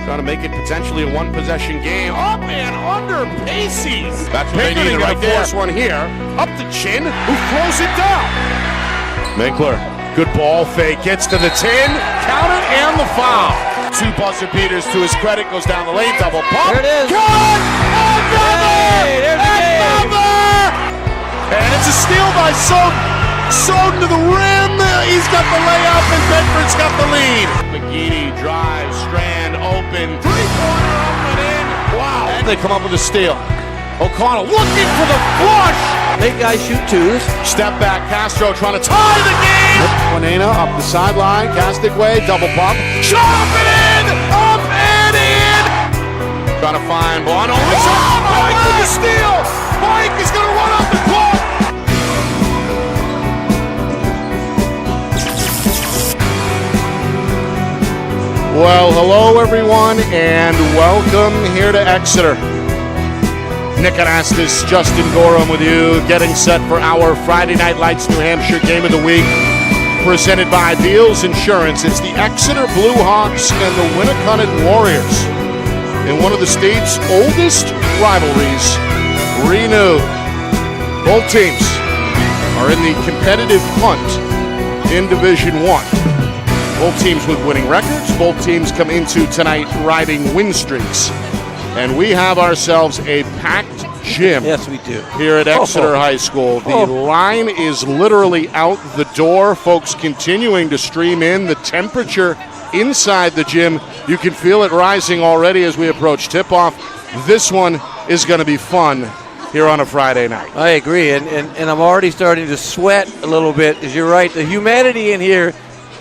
Trying to make it potentially a one-possession game. Up and under Pacey's. That's what they need right there. Force one here. Up the chin. Who throws it down? Minkler. Good ball fake. Gets to the 10. Count it and the foul. Two buzzer beaters to his credit. Goes down the lane. Double pump. There it is. Cut! Another! Another! And it's a steal by Soden to the rim. He's got the layup and Bedford's got the lead. McGeady drives. Strand open. Three-pointer up and in. Wow. And they come up with a steal. O'Connell looking for the flush. Make guys shoot twos. Step back. Castro trying to tie the game. Juanena up the sideline. Castigway. Double pump. Shot up and in. Up and in. Trying to find Bono. Mike with the steal. Mike is going to run up the clock. Well, hello everyone, and welcome here to Exeter. Nick Anastas, Justin Gorham with you, getting set for our Friday Night Lights New Hampshire Game of the Week, presented by Beals Insurance. It's the Exeter Blue Hawks and the Winnacunnet Warriors in one of the state's oldest rivalries renewed. Both teams are in the competitive hunt in Division 1. Both teams with winning records. Both teams come into tonight riding win streaks. And we have ourselves a packed gym. Yes, we do. Here at Exeter High School. The line is literally out the door. Folks continuing to stream in. The temperature inside the gym, you can feel it rising already as we approach tip-off. This one is going to be fun here on a Friday night. I agree, and I'm already starting to sweat a little bit, because you're right. The humidity in here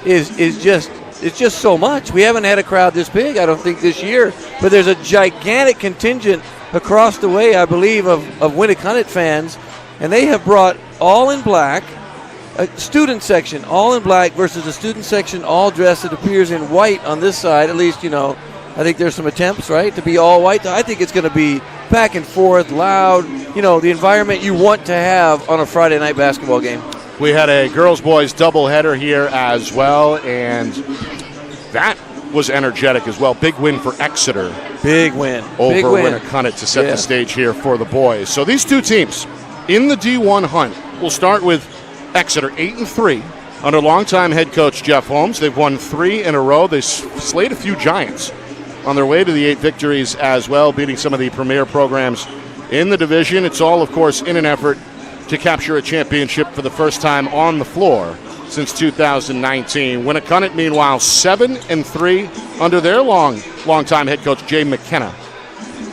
is just so much. We haven't had a crowd this big, I don't think, this year. But there's a gigantic contingent across the way, I believe, of Winnacunnet fans, and they have brought all in black, a student section all in black versus a student section all dressed, it appears, in white on this side. At least, I think there's some attempts, right, to be all white. I think it's going to be back and forth, loud, the environment you want to have on a Friday night basketball game. We had a girls-boys doubleheader here as well, and that was energetic as well. Big win for Exeter. Big win. Over Winnacunnet to set the stage here for the boys. So these two teams in the D1 hunt. We'll start with Exeter, 8-3, under longtime head coach Jeff Holmes. They've won 3 in a row. They slayed a few giants on their way to the 8 victories as well, beating some of the premier programs in the division. It's all, of course, in an effort to capture a championship for the first time on the floor since 2019. Winnacunnet, meanwhile, 7-3 under their longtime head coach Jay McKenna.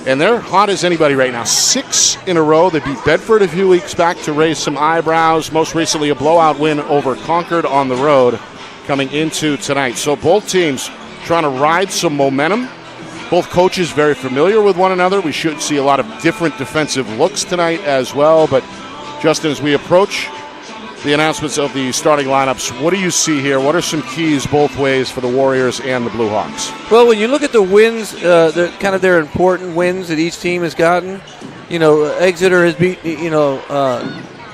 And they're hot as anybody right now. 6 in a row. They beat Bedford a few weeks back to raise some eyebrows. Most recently, a blowout win over Concord on the road coming into tonight. So both teams trying to ride some momentum. Both coaches very familiar with one another. We should see a lot of different defensive looks tonight as well. But Justin, as we approach the announcements of the starting lineups, what do you see here? What are some keys both ways for the Warriors and the Blue Hawks? Well, when you look at the wins, their important wins that each team has gotten, Exeter has beat,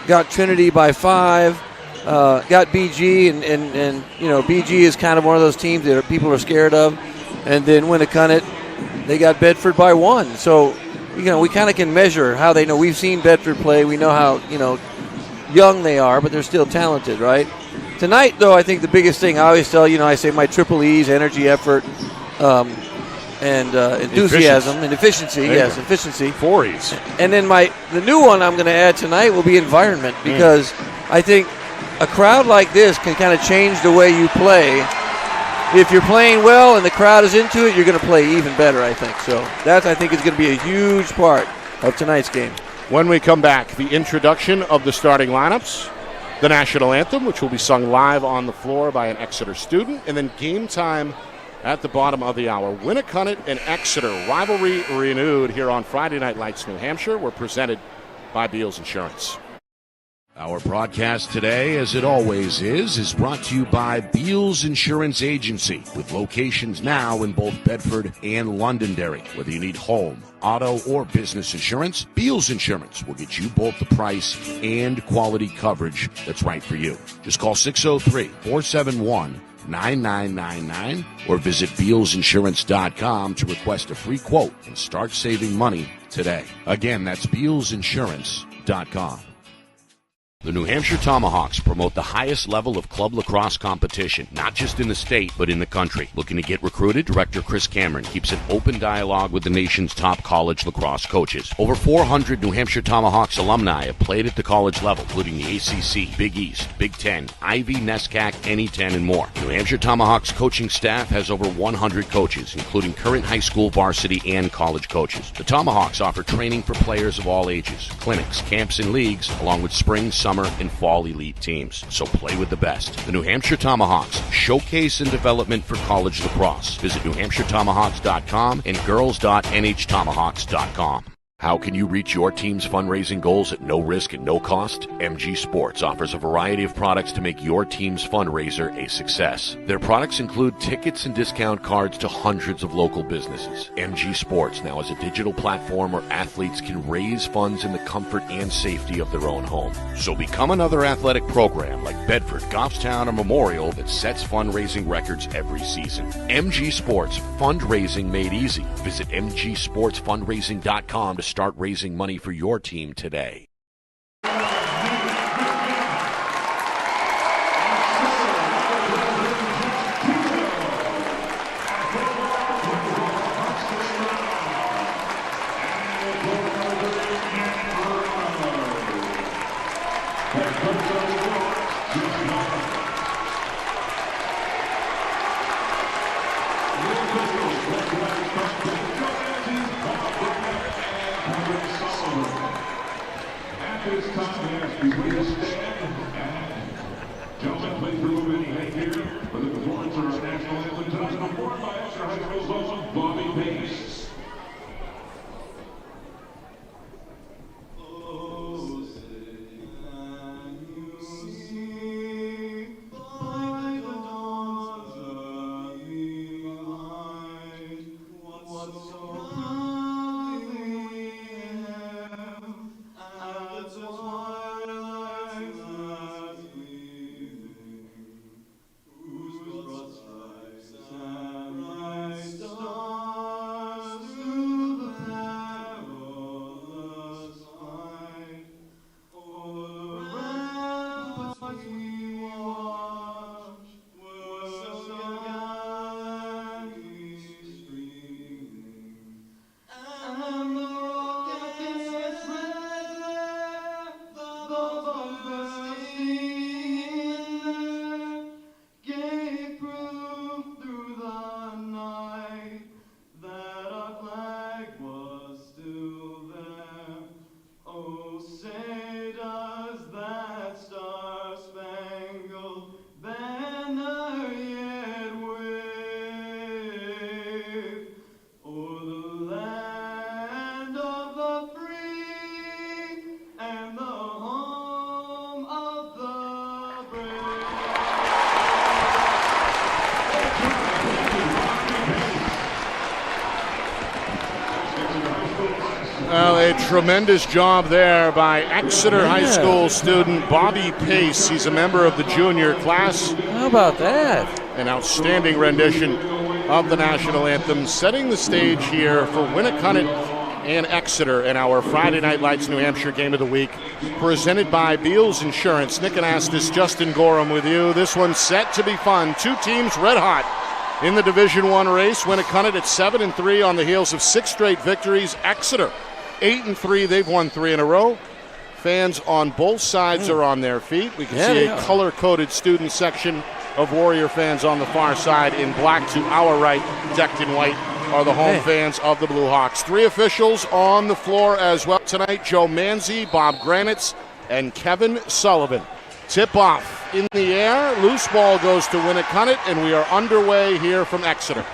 got Trinity by 5, got BG, and BG is kind of one of those teams that people are scared of. And then Winnacunnet, they got Bedford by 1. So, we kind of can measure how they know. We've seen Bedford play. We know how, young they are, but they're still talented, right? Tonight, though, I think the biggest thing, I always tell, I say my triple E's, energy, effort, and enthusiasm and efficiency. Yes, efficiency. 4 E's. And then the new one I'm going to add tonight will be environment, because I think a crowd like this can kind of change the way you play. If you're playing well and the crowd is into it, you're going to play even better, I think. So that, I think, is going to be a huge part of tonight's game. When we come back, the introduction of the starting lineups, the national anthem, which will be sung live on the floor by an Exeter student, and then game time at the bottom of the hour. Winnacunnet and Exeter, rivalry renewed here on Friday Night Lights, New Hampshire. We're presented by Beals Insurance. Our broadcast today, as it always is brought to you by Beals Insurance Agency, with locations now in both Bedford and Londonderry. Whether you need home, auto, or business insurance, Beals Insurance will get you both the price and quality coverage that's right for you. Just call 603-471-9999 or visit BealsInsurance.com to request a free quote and start saving money today. Again, that's BealsInsurance.com. The New Hampshire Tomahawks promote the highest level of club lacrosse competition, not just in the state, but in the country. Looking to get recruited? Director Chris Cameron keeps an open dialogue with the nation's top college lacrosse coaches. Over 400 New Hampshire Tomahawks alumni have played at the college level, including the ACC, Big East, Big Ten, Ivy, NESCAC, NE10, and more. New Hampshire Tomahawks coaching staff has over 100 coaches, including current high school, varsity, and college coaches. The Tomahawks offer training for players of all ages, clinics, camps, and leagues, along with spring, summer, and fall elite teams. So play with the best. The New Hampshire Tomahawks, showcase and development for college lacrosse. Visit NewHampshireTomahawks.com and girls.nhtomahawks.com. How can you reach your team's fundraising goals at no risk and no cost? MG Sports offers a variety of products to make your team's fundraiser a success. Their products include tickets and discount cards to hundreds of local businesses. MG Sports now has a digital platform where athletes can raise funds in the comfort and safety of their own home. So become another athletic program like Bedford, Goffstown, or Memorial that sets fundraising records every season. MG Sports, fundraising made easy. Visit mgsportsfundraising.com to start raising money for your team today. Gentlemen, please remove any head gear for the performance of our national anthem tonight, performed by Exeter High School's also Bobby Pace. Well, a tremendous job there by Exeter High School student Bobby Pace. He's a member of the junior class. How about that? An outstanding rendition of the national anthem, setting the stage here for Winnacunnet and Exeter in our Friday Night Lights New Hampshire Game of the Week, presented by Beals Insurance. Nick Anastas, Justin Gorham with you. This one's set to be fun. Two teams red hot in the Division I race. Winnacunnet at 7-3 on the heels of 6 straight victories. Exeter 8-3. They've won 3 in a row. Fans on both sides are on their feet. We can see a color-coded student section of Warrior fans on the far side in black. To our right, decked in white, are the home fans of the Blue Hawks. 3 officials on the floor as well tonight: Joe Manzi, Bob Granitz, and Kevin Sullivan. Tip-off in the air. Loose ball goes to Winnacunnet, and we are underway here from Exeter.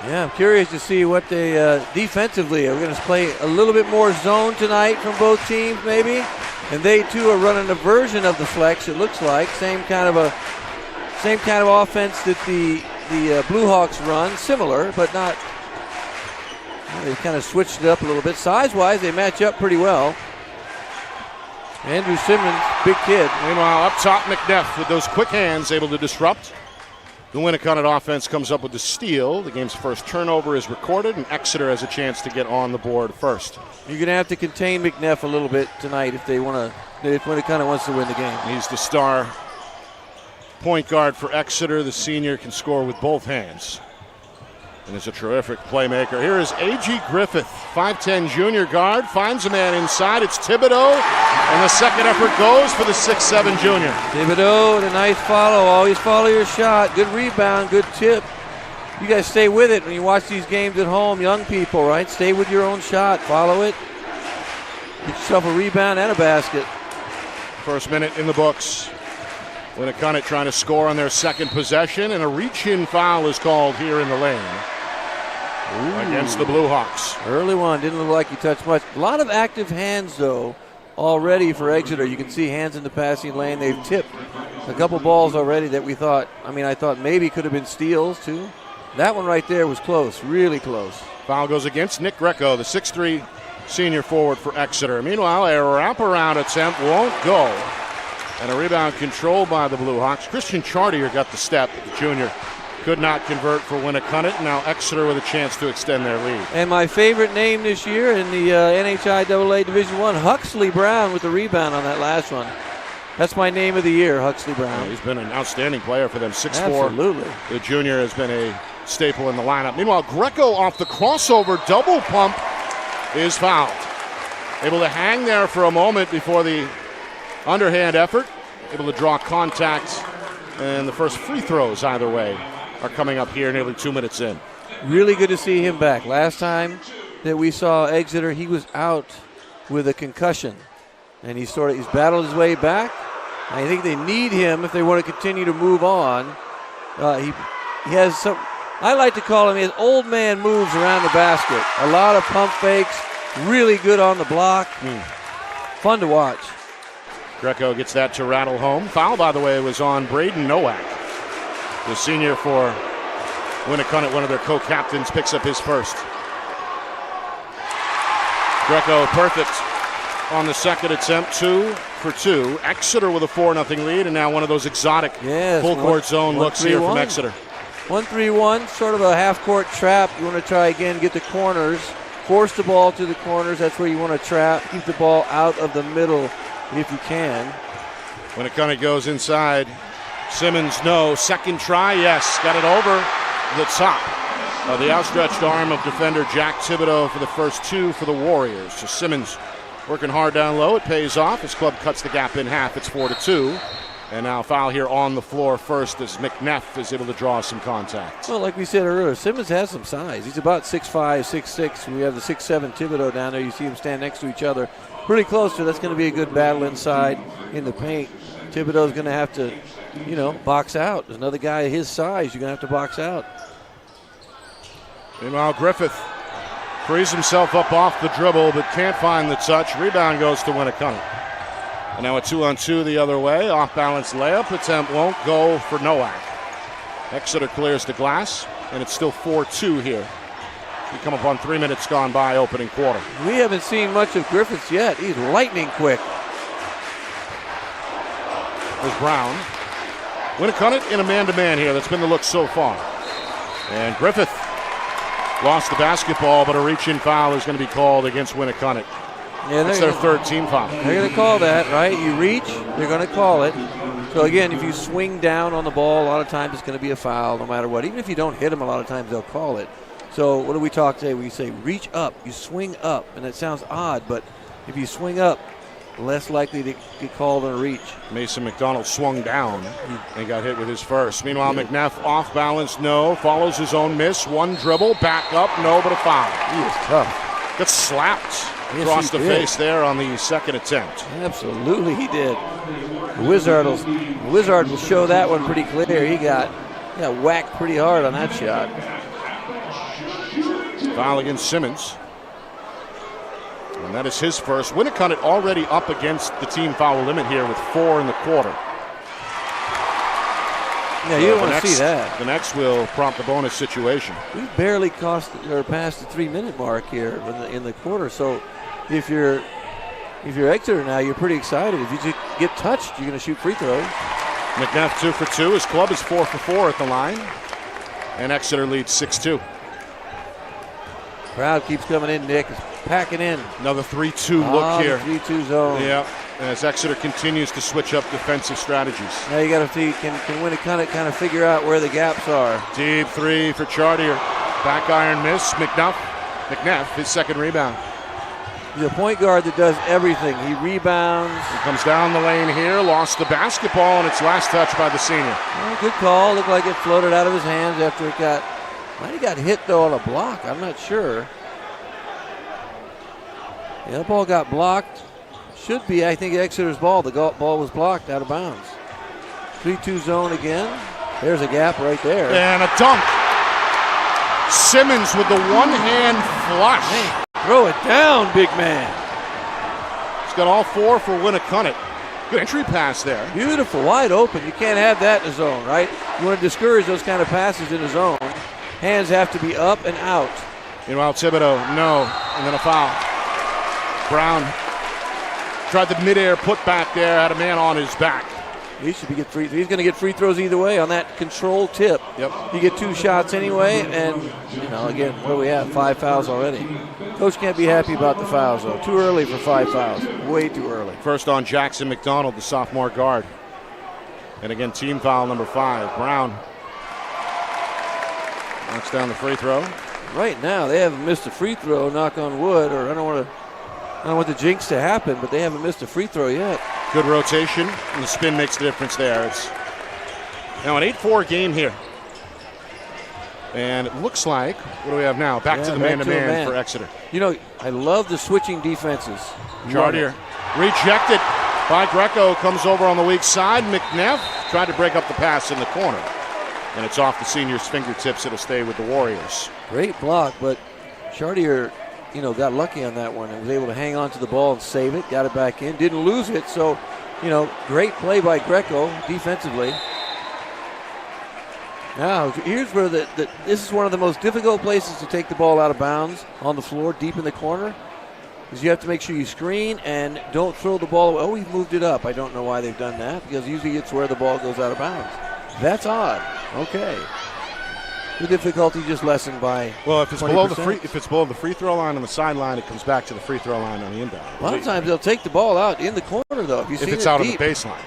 Yeah, I'm curious to see what they defensively are going to play a little bit more zone tonight from both teams, maybe. And they too are running a version of the flex. It looks like same kind of offense that the Blue Hawks run, similar but not. They kind of switched it up a little bit. Size-wise, they match up pretty well. Andrew Simmons, big kid. Meanwhile, up top, McNeff with those quick hands, able to disrupt. The Winnacunnet offense comes up with the steal. The game's first turnover is recorded, and Exeter has a chance to get on the board first. You're going to have to contain McNeff a little bit tonight if Winnacunnet wants to win the game. He's the star point guard for Exeter. The senior can score with both hands and is a terrific playmaker. Here is A.G. Griffith, 5'10 junior guard, finds a man inside. It's Thibodeau, and the second effort goes for the 6'7 junior. Thibodeau with a nice follow. Always follow your shot. Good rebound, good tip. You guys stay with it when you watch these games at home, young people, right? Stay with your own shot. Follow it. Get yourself a rebound and a basket. First minute in the books. Winnacunnet trying to score on their second possession, and a reach-in foul is called here in the lane. Against the Blue Hawks. Early one, didn't look like he touched much. A lot of active hands, though, already for Exeter. You can see hands in the passing lane. They've tipped a couple balls already that I thought maybe could have been steals, too. That one right there was close, really close. Foul goes against Nick Greco, the 6'3 senior forward for Exeter. Meanwhile, a wraparound attempt won't go. And a rebound controlled by the Blue Hawks. Christian Chartier got the step. The junior could not convert for Winnacunnet. Now Exeter with a chance to extend their lead. And my favorite name this year in the NHIAA Division I, Huxley Brown with the rebound on that last one. That's my name of the year, Huxley Brown. Yeah, he's been an outstanding player for them. 6'4". Absolutely. The junior has been a staple in the lineup. Meanwhile, Greco off the crossover double pump is fouled. Able to hang there for a moment before the underhand effort. Able to draw contact. And the first free throws either way are coming up here nearly 2 minutes in. Really good to see him back. Last time that we saw Exeter, he was out with a concussion. And he's battled his way back. I think they need him if they want to continue to move on. He has some, I like to call him his old man moves around the basket. A lot of pump fakes, really good on the block. Fun to watch. Greco gets that to rattle home. Foul, by the way, was on Braden Nowak. The senior for Winnacunnet, one of their co-captains, picks up his first. Greco perfect on the second attempt, 2 for 2. Exeter with a 4-0 lead, and now one of those exotic full-court zone looks here from Exeter. 1-3-1, sort of a half-court trap. You want to try again, get the corners, force the ball to the corners. That's where you want to trap. Keep the ball out of the middle if you can. Winnacunnet goes inside. Simmons, no. Second try, yes. Got it over the top of the outstretched arm of defender Jack Thibodeau for the first 2 for the Warriors. So Simmons working hard down low. It pays off. His club cuts the gap in half. It's 4-2. And now foul here on the floor first as McNeff is able to draw some contact. Well, like we said earlier, Simmons has some size. He's about 6'5", 6'6". We have the 6'7" Thibodeau down there. You see them stand next to each other. Pretty close to. That's going to be a good battle inside in the paint. Thibodeau's going to have to, box out. There's another guy his size you're going to have to box out. Meanwhile, Griffith frees himself up off the dribble but can't find the touch. Rebound goes to Winnacunnet. And now a 2-on-2 the other way. Off-balance layup attempt won't go for Nowak. Exeter clears the glass, and it's still 4-2 here. We come up on 3 minutes gone by opening quarter. We haven't seen much of Griffiths yet. He's lightning quick. There's Brown. Winnacunnet in a man-to-man here. That's been the look so far. And Griffith lost the basketball, but a reach-in foul is going to be called against Winnacunnet. Yeah, that's their third team foul. They're going to call that, right? You reach, they're going to call it. So, again, if you swing down on the ball, a lot of times it's going to be a foul no matter what. Even if you don't hit them, a lot of times they'll call it. So what do we talk today? We say reach up, you swing up. And that sounds odd, but if you swing up, less likely to get called on a reach. Mason McDonald swung down and got hit with his first. Meanwhile, McNeff off balance, no. Follows his own miss. One dribble, back up, no, but a foul. He is tough. Gets slapped Crossed the face there on the second attempt. Absolutely, he did. The Wizard will show that one pretty clear. He got whacked pretty hard on that shot. Foul against Simmons. And that is his first. Winnacunnet already up against the team foul limit here with 4 in the quarter. Yeah, you don't want to see that. The next will prompt the bonus situation. We barely passed the 3-minute mark here in the quarter. So if you're Exeter now, you're pretty excited. If you just get touched, you're going to shoot free throws. McNeff 2 for 2. His club is 4 for 4 at the line. And Exeter leads 6-2. Crowd keeps coming in, Nick. It's packing in. Another 3-2 look here. 3-2 zone. Yeah, as Exeter continues to switch up defensive strategies. Now you got to see, can Winnacunnet kind of figure out where the gaps are. Deep 3 for Chartier. Back iron miss. McNeff, his second rebound. He's a point guard that does everything. He rebounds. He comes down the lane here, lost the basketball, and it's last touch by the senior. Well, good call. Looked like it floated out of his hands after it might have got hit, though, on a block. I'm not sure. Yeah, the ball got blocked. Should be, I think, Exeter's ball. The ball was blocked out of bounds. 3-2 zone again. There's a gap right there. And a dunk. Simmons with the one-hand flush. Man, throw it down, big man. He's got all 4 for Winnacunnet. Good entry pass there. Beautiful, wide open. You can't have that in the zone, right? You want to discourage those kind of passes in the zone. Hands have to be up and out. Meanwhile, Thibodeau, no, and then a foul. Brown tried the midair putback there, had a man on his back. He should get free. He's going to get free throws either way on that control tip. Yep. You get 2 shots anyway, and again, what do we have? 5 fouls already. Coach can't be happy about the fouls though. Too early for 5 fouls. Way too early. First on Jackson McDonald, the sophomore guard, and again team foul number 5. Brown knocks down the free throw. Right now, they haven't missed a free throw. Knock on wood, or I don't want the jinx to happen, but they haven't missed a free throw yet. Good rotation, and the spin makes the difference there. It's now an 8-4 game here. And it looks like, what do we have now? Back to the man-to-man for Exeter. I love the switching defenses. Chartier rejected by Greco, comes over on the weak side. McNeff tried to break up the pass in the corner. And it's off the senior's fingertips. It'll stay with the Warriors. Great block, but Chartier got lucky on that one and was able to hang on to the ball and save it, got it back in, didn't lose it. So, great play by Greco defensively. Now, here's where this is one of the most difficult places to take the ball out of bounds on the floor, deep in the corner, because you have to make sure you screen and don't throw the ball away. Oh, we've moved it up. I don't know why they've done that, because usually it's where the ball goes out of bounds. That's odd. Okay. The difficulty just lessened by if it's 20%. below the free throw line on the sideline, it comes back to the free throw line on the inbound. A lot of times they'll take the ball out in the corner, though. If it's out on the baseline.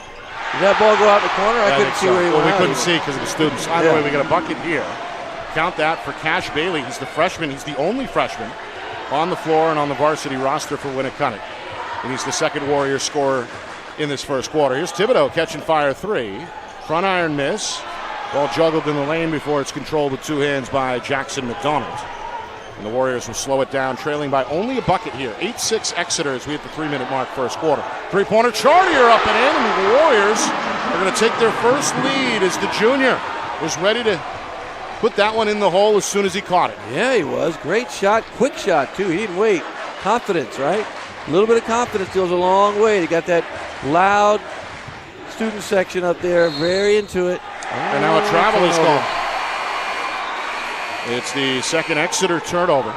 Did that ball go out in the corner? I couldn't see where he went. We couldn't see because of the students. Either way, we got a bucket here. Count that for Cash Bailey. He's the freshman. He's the only freshman on the floor and on the varsity roster for Winnacunnet. And he's the second Warrior scorer in this first quarter. Here's Thibodeau catching fire 3. Front iron miss. Ball juggled in the lane before it's controlled with 2 hands by Jackson McDonald. And the Warriors will slow it down, trailing by only a bucket here. 8-6 Exeter as we hit the 3-minute mark first quarter. 3-pointer Chartier up and in, and the Warriors are going to take their first lead as the junior was ready to put that one in the hole as soon as he caught it. Yeah, he was. Great shot, quick shot, too. He didn't wait. Confidence, right? A little bit of confidence goes a long way. They got that loud student section up there, very into it. And now a travel is called. It's the second Exeter turnover.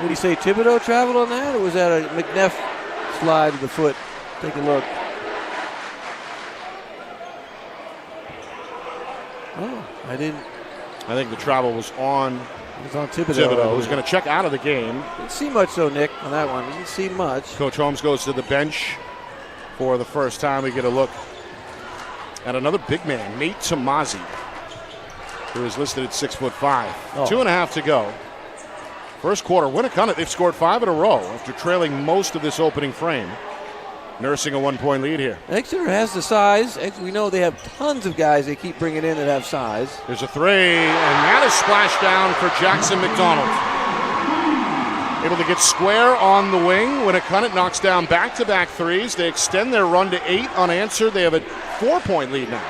Did he say Thibodeau traveled on that, or was that a McNeff slide of the foot? Take a look. Oh, I didn't. I think the travel was on. It was on Thibodeau. Who's going to check out of the game. Didn't see much though, Nick, on that one. Didn't see much. Coach Holmes goes to the bench for the first time. We get a look at another big man, Nate Tomasi, who is listed at 6'5". 2.5 to go. First quarter, Winnacunnet, they've scored 5 in a row after trailing most of this opening frame. Nursing a 1-point lead here. Exeter has the size. We know they have tons of guys they keep bringing in that have size. There's a 3, and that is splashed down for Jackson McDonald. Able able to get square on the wing. Winnacunnet knocks down back-to-back threes. They extend their run to 8 unanswered. They have a 4-point lead now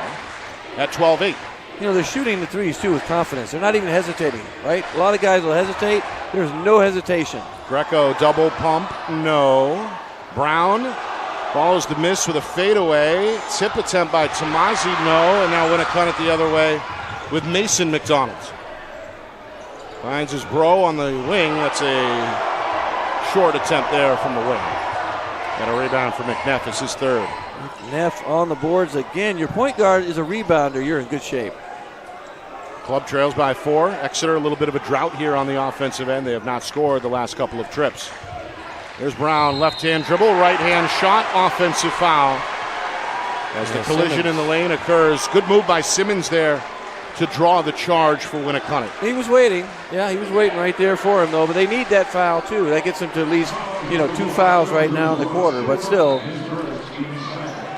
at 12-8. You know, they're shooting the threes, too, with confidence. They're not even hesitating, right? A lot of guys will hesitate. There's no hesitation. Greco double pump, no. Brown follows the miss with a fadeaway. Tip attempt by Tomasi, no. And now Winnacunnet the other way with Mason McDonald. Finds his bro on the wing. That's a short attempt there from the wing. And a rebound for McNeff. It's his third. McNeff on the boards again. Your point guard is a rebounder. You're in good shape. Club trails by 4. Exeter a little bit of a drought here on the offensive end. They have not scored the last couple of trips. There's Brown, left-hand dribble, right-hand shot, offensive foul. As the collision Simmons in the lane occurs. Good move by Simmons there to draw the charge for Winnacunnet. He was waiting. Yeah, he was waiting right there for him, though. But they need that foul, too. That gets them to at least, 2 fouls right now in the quarter. But still,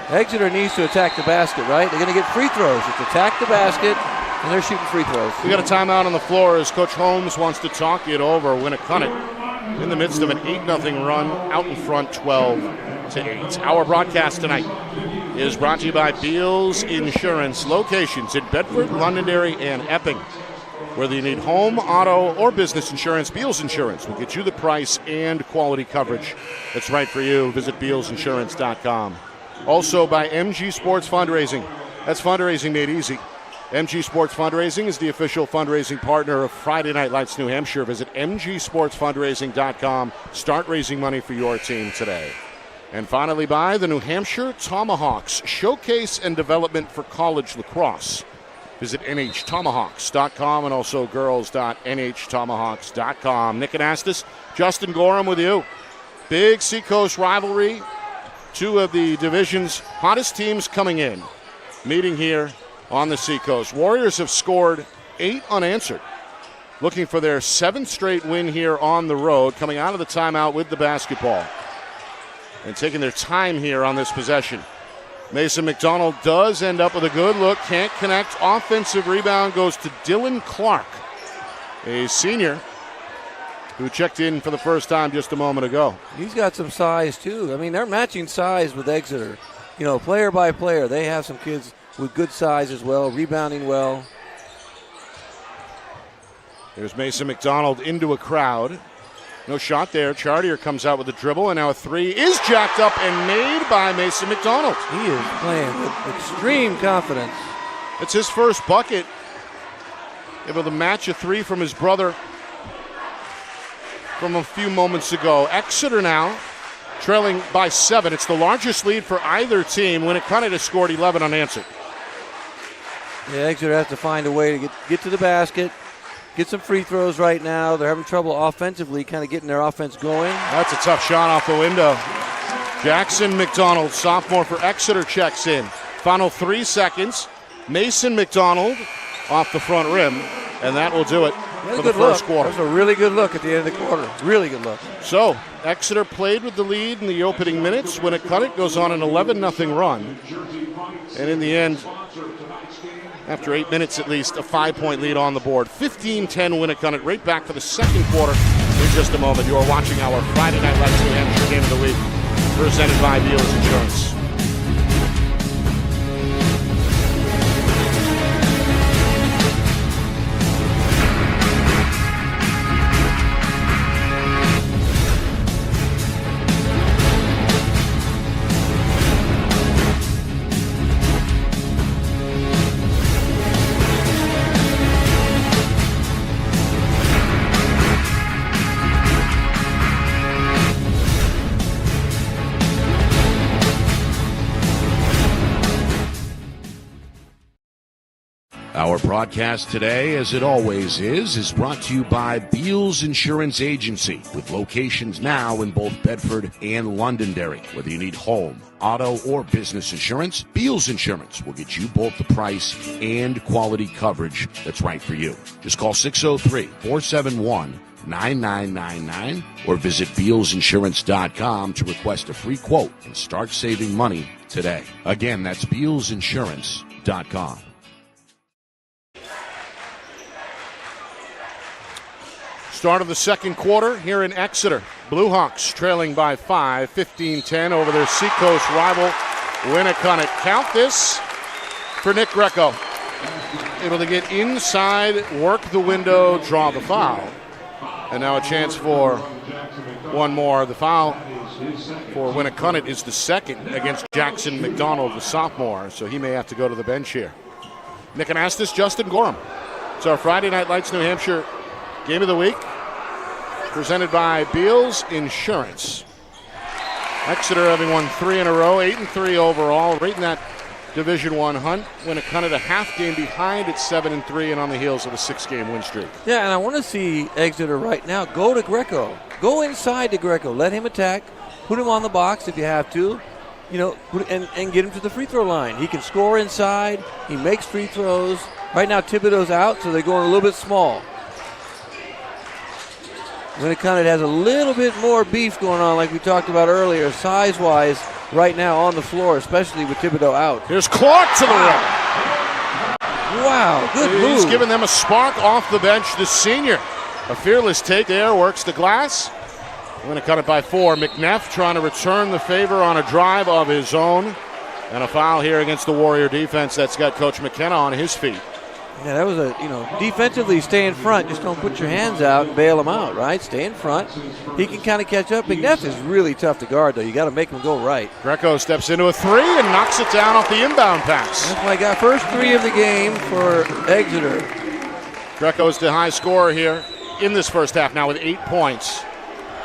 Exeter needs to attack the basket, right? They're going to get free throws. It's attack the basket, and they're shooting free throws. We got a timeout on the floor as Coach Holmes wants to talk it over. Winnacunnet in the midst of an 8-0 run, out in front 12-8. Our broadcast tonight is brought to you by Beals Insurance. Locations in Bedford, Londonderry, and Epping. Whether you need home, auto, or business insurance, Beals Insurance will get you the price and quality coverage that's right for you. Visit BealsInsurance.com. Also by MG Sports Fundraising. That's fundraising made easy. MG Sports Fundraising is the official fundraising partner of Friday Night Lights New Hampshire. Visit mgsportsfundraising.com. Start raising money for your team today. And finally by the New Hampshire Tomahawks, showcase and development for college lacrosse. Visit nhtomahawks.com and also girls.nhtomahawks.com. Nick Anastas, Justin Gorham with you. Big Seacoast rivalry. 2 of the division's hottest teams coming in, meeting here on the Seacoast. Warriors have scored 8 unanswered, looking for their 7th straight win here on the road, coming out of the timeout with the basketball and taking their time here on this possession. Mason McDonald does end up with a good look, can't connect. Offensive rebound goes to Dylan Clark, a senior who checked in for the first time just a moment ago. He's got some size, too. I mean, they're matching size with Exeter. Player by player, they have some kids with good size as well, rebounding well. There's Mason McDonald into a crowd. No shot there. Chartier comes out with a dribble, and now a 3 is jacked up and made by Mason McDonald. He is playing with extreme confidence. It's his first bucket. Able to match a 3 from his brother from a few moments ago. Exeter now trailing by 7. It's the largest lead for either team. Winnacunnet has scored 11 unanswered. Yeah, Exeter has to find a way to get to the basket, get some free throws right now. They're having trouble offensively, kind of getting their offense going. That's a tough shot off the window. Jackson McDonald, sophomore for Exeter, checks in. Final 3 seconds. Mason McDonald off the front rim, and that will do it for the first quarter. That was a really good look at the end of the quarter. Really good look. So, Exeter played with the lead in the opening minutes. Winnacunnet goes on an 11-0 run. And in the end, after 8 minutes at least, a 5-point lead on the board. 15-10 Winnacunnet, right back for the second quarter in just a moment. You are watching our Friday Night Lights New Hampshire Game of the Week, presented by Beals Insurance. Our broadcast today, as it always is brought to you by Beals Insurance Agency, with locations now in both Bedford and Londonderry. Whether you need home, auto, or business insurance, Beals Insurance will get you both the price and quality coverage that's right for you. Just call 603-471-9999 or visit BealsInsurance.com to request a free quote and start saving money today. Again, that's BealsInsurance.com. Start of the second quarter here in Exeter. Blue Hawks trailing by 5, 15-10 over their Seacoast rival, Winnacunnet. Count this for Nick Greco. Able to get inside, work the window, draw the foul. And now a chance for one more. The foul for Winnacunnet is the second against Jackson McDonald, the sophomore, so he may have to go to the bench here. Nick Anastas, Justin Gorham. It's our Friday Night Lights New Hampshire Game of the Week, presented by Beals Insurance. Exeter having won 3 in a row, 8-3 overall, right in that Division I hunt. Winnacunnet a half game behind at 7-3 and on the heels of a 6-game win streak. Yeah, and I want to see Exeter right now go to Greco. Go inside to Greco. Let him attack. Put him on the box if you have to. And get him to the free throw line. He can score inside. He makes free throws. Right now Thibodeau's out, so they're going a little bit small. Winnacunnet has a little bit more beef going on, like we talked about earlier, size-wise, right now on the floor, especially with Thibodeau out. Here's Clark to the rim. Wow, good move. He's giving them a spark off the bench, the senior. A fearless take there, works the glass. Winnacunnet by 4. McNeff trying to return the favor on a drive of his own. And a foul here against the Warrior defense that's got Coach McKenna on his feet. Yeah, that was defensively stay in front. Just don't put your hands out and bail him out, right? Stay in front. He can kind of catch up. McNeff is really tough to guard, though. You got to make him go right. Greco steps into a 3 and knocks it down off the inbound pass. That's my guy. First 3 of the game for Exeter. Greco's the high scorer here in this first half now with 8 points.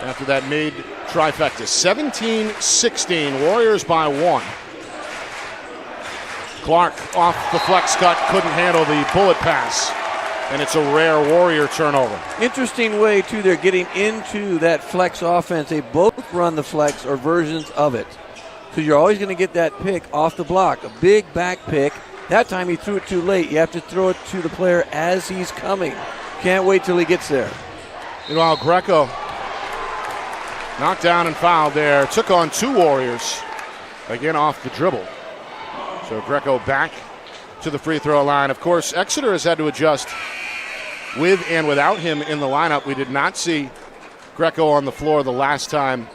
After that made trifecta. 17-16, Warriors by 1. Clark off the flex cut, couldn't handle the bullet pass, and it's a rare Warrior turnover. Interesting way, too, they're getting into that flex offense. They both run the flex or versions of it. So you're always going to get that pick off the block, a big back pick. That time he threw it too late. You have to throw it to the player as he's coming. Can't wait till he gets there. Meanwhile, Greco knocked down and fouled there. Took on 2 Warriors, again off the dribble. So Greco back to the free throw line. Of course, Exeter has had to adjust with and without him in the lineup. We did not see Greco on the floor the last time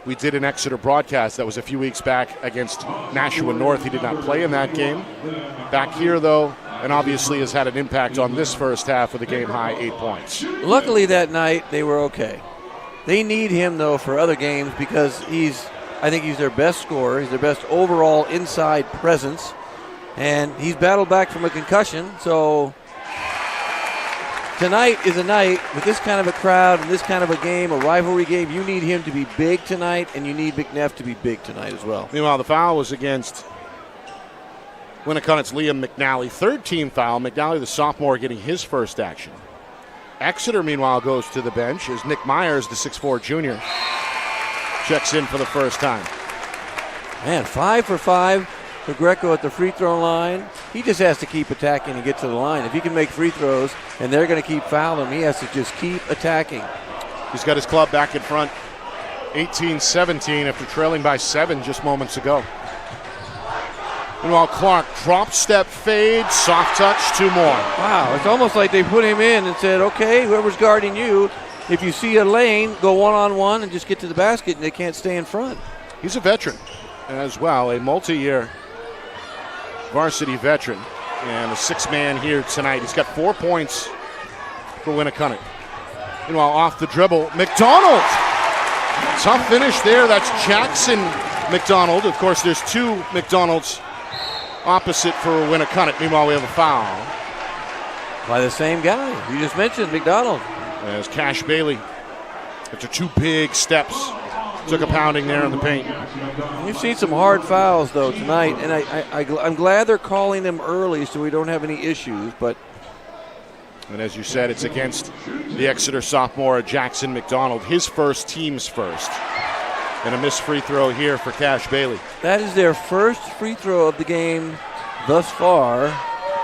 we did an Exeter broadcast. That was a few weeks back against Nashua North. He did not play in that game. Back here, though, and obviously has had an impact on this first half with a game-high 8 points. Luckily that night, they were okay. They need him, though, for other games because I think he's their best scorer. He's their best overall inside presence. And he's battled back from a concussion. So tonight is a night with this kind of a crowd and this kind of a game, a rivalry game. You need him to be big tonight, and you need McNeff to be big tonight as well. Meanwhile, the foul was against Winnacunnet's Liam McNally. 3rd team foul. McNally, the sophomore, getting his first action. Exeter, meanwhile, goes to the bench as Nick Myers, the 6'4 junior, checks in for the first time. Man, 5 for 5 for Greco at the free throw line. He just has to keep attacking and get to the line. If he can make free throws and they're going to keep fouling him, he has to just keep attacking. He's got his club back in front, 18-17 after trailing by 7 just moments ago. Meanwhile, Clark, drop step fade, soft touch, 2 more. Wow, it's almost like they put him in and said, okay, whoever's guarding you, if you see a lane, go one-on-one and just get to the basket, and they can't stay in front. He's a veteran as well, a multi-year varsity veteran, and a 6-man here tonight. He's got 4 points for Winnacunnet. Meanwhile, off the dribble, McDonald. Tough finish there. That's Jackson McDonald. Of course, there's 2 McDonalds opposite for Winnacunnet. Meanwhile, we have a foul. By the same guy. You just mentioned McDonald. As Cash Bailey, after 2 big steps, took a pounding there in the paint. We've seen some hard fouls, though, tonight, and I'm glad they're calling them early so we don't have any issues. And as you said, it's against the Exeter sophomore Jackson McDonald, his first, team's first. And a missed free throw here for Cash Bailey. That is their first free throw of the game thus far.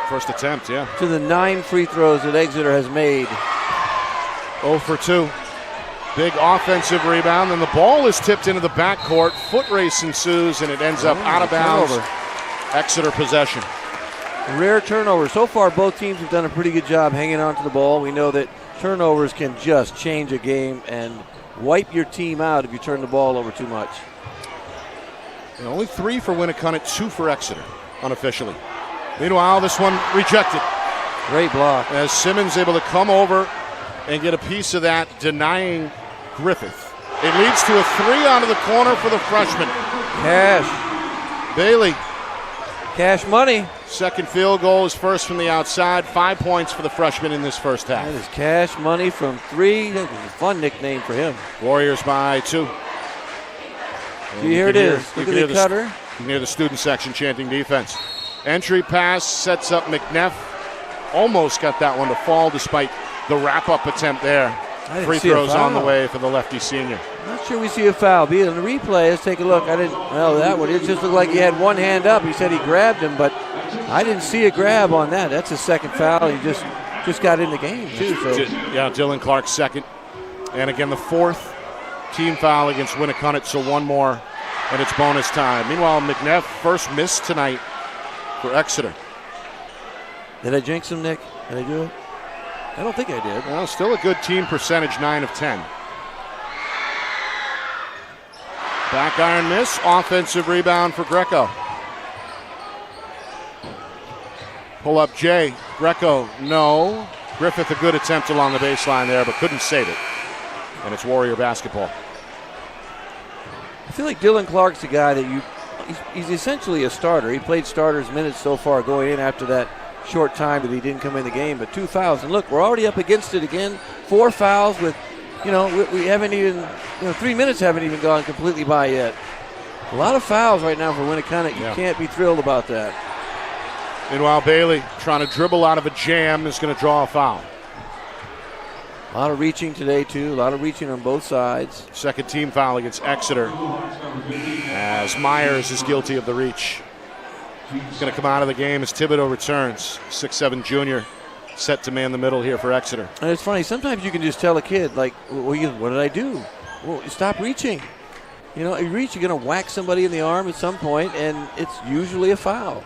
First attempt, yeah. To the 9 free throws that Exeter has made. 0 for 2. Big offensive rebound, and the ball is tipped into the backcourt. Foot race ensues, and it ends up out of bounds. Turnover. Exeter possession. Rare turnover. So far, both teams have done a pretty good job hanging on to the ball. We know that Turnovers can just change a game and wipe your team out if you turn the ball over too much. And only 3 for Winnacunnet, 2 for Exeter, unofficially. Meanwhile, this one rejected. Great block. As Simmons able to come over and get a piece of that, denying Griffith. It leads to a 3 onto the corner for the freshman. Cash. Bailey. Cash money. Second field goal is first from the outside. 5 points for the freshman in this first half. That is cash money from 3. That was a fun nickname for him. Warriors by 2. Here it is. Look at the cutter. You can hear the student section chanting defense. Entry pass sets up McNeff. Almost got that one to fall despite the wrap-up attempt there. Free throws on the way for the lefty senior. Not sure we see a foul. Be it in the replay. Let's take a look. That one. It just looked like he had one hand up. He said he grabbed him, but I didn't see a grab on that. That's his second foul. He just got in the game, too. So. Yeah, Dylan Clark's second. And again, the 4th team foul against Winnacunnet, so 1 more, and it's bonus time. Meanwhile, McNeff first miss tonight for Exeter. Did I jinx him, Nick? Did I do it? I don't think I did. Well, still a good team percentage, 9 of 10. Back iron miss, offensive rebound for Greco. Pull up Jay. Greco, no. Griffith, a good attempt along the baseline there, but couldn't save it. And it's Warrior basketball. I feel like Dylan Clark's the guy that he's essentially a starter. He played starters minutes so far going in after that short time that he didn't come in the game, but 2 fouls. And look, we're already up against it again. 4 fouls with, we haven't even, 3 minutes haven't even gone completely by yet. A lot of fouls right now for Winnacunnet. You can't be thrilled about that. Meanwhile, Bailey trying to dribble out of a jam is going to draw a foul. A lot of reaching today, too. A lot of reaching on both sides. Second team foul against Exeter as Myers is guilty of the reach. He's going to come out of the game as Thibodeau returns. 6'7" junior set to man the middle here for Exeter. And it's funny. Sometimes you can just tell a kid, like, what did I do? Well, stop reaching. You reach, you're going to whack somebody in the arm at some point, and it's usually a foul.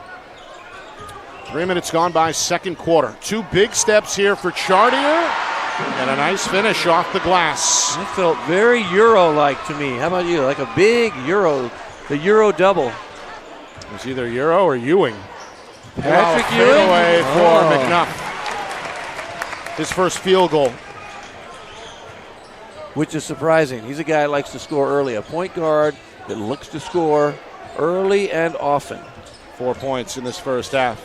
3 minutes gone by, second quarter. 2 big steps here for Chartier. And a nice finish off the glass. It felt very Euro-like to me. How about you? Like a big Euro, the Euro double. It was either Euro or Ewing. Patrick Ewing? Away for McNuff. His first field goal. Which is surprising. He's a guy that likes to score early. A point guard that looks to score early and often. 4 points in this first half.